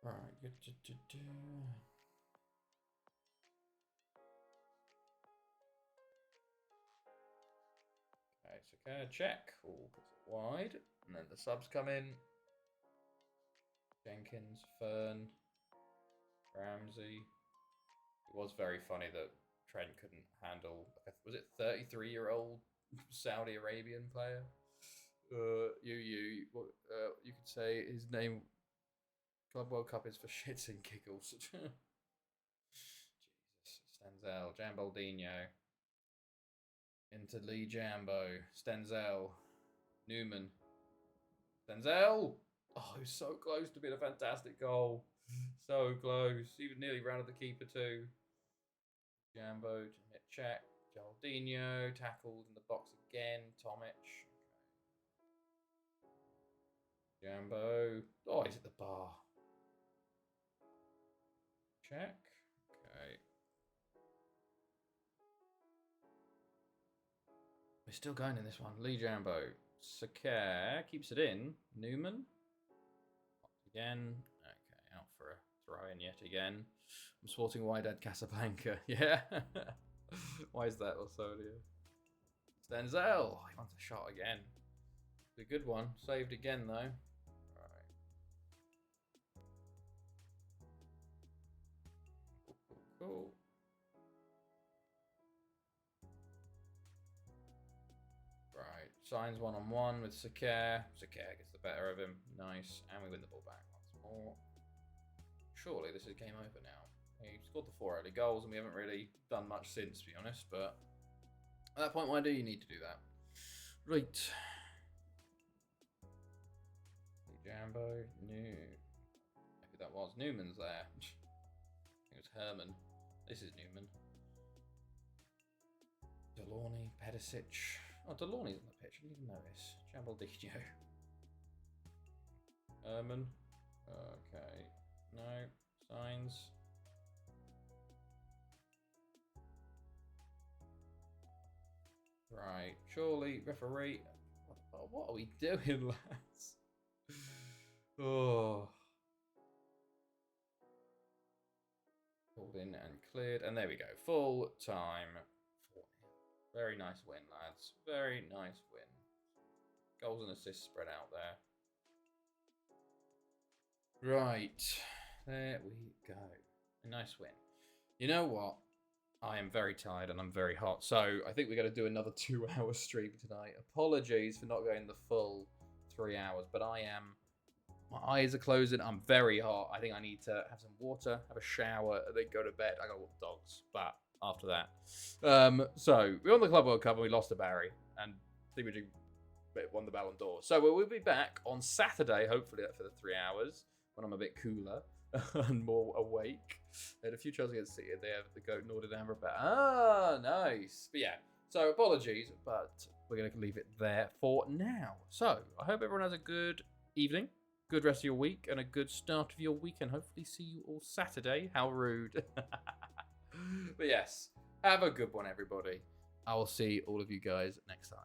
Right. Okay, so okay, check. Oh, puts it wide. And then the subs come in. Jenkins, Fern, Ramsey. It was very funny that Trent couldn't handle. Was it 33-year-old Saudi Arabian player? You could say his name. Club World Cup is for shits and giggles. Jesus. Stenzel, Jambaldinho. Into Lee Jambo. Stenzel. Newman. Stenzel! Oh, he was so close to being a fantastic goal. So close. Even nearly rounded the keeper too. Jambo, check. Jambaldinho. Tackled in the box again. Tomic. Okay. Jambo. Oh, he's at the bar. Check. Okay. We're still going in this one. Lee Jambo. Sakir keeps it in. Newman. Again. Okay, out for a throw in yet again. I'm sporting Wydad Casablanca. Yeah. Why is that also here? Stenzel. Oh, he wants a shot again. It's a good one. Saved again though. Cool. Right. Signs one-on-one with Sakir. Sakir gets the better of him. Nice. And we win the ball back once more. Surely this is game over now. He scored the 4 early goals and we haven't really done much since, to be honest. But at that point, why do you need to do that? Right. Jambo. New. Who that was? Newman's there. I think it was Herman. This is Newman. Delaunay, Pedicic. Oh, Delaunay's on the pitch. I didn't even notice. Jambaldinho. Herman. Okay. No. Signs. Right. Surely, referee. What are we doing, lads? Oh. Pulled in and cleared. And there we go. Full time. Very nice win, lads. Very nice win. Goals and assists spread out there. Right. There we go. A nice win. You know what? I am very tired and I'm very hot. So I think we're going to do another 2-hour stream tonight. Apologies for not going the full 3 hours, but I am. My eyes are closing. I'm very hot. I think I need to have some water, have a shower, and then go to bed. I got to walk the dogs, but after that. So we won the Club World Cup and we lost to Barry, and Thingamajig won the Ballon d'Or. So we'll be back on Saturday, hopefully for the 3 hours when I'm a bit cooler and more awake. And a few Chelsea against City, they have the goat Norden Amrabat. Ah, nice. But yeah, so apologies, but we're going to leave it there for now. So I hope everyone has a good evening, good rest of your week, and a good start of your weekend. Hopefully see you all Saturday. How rude. But yes, have a good one, everybody. I will see all of you guys next time.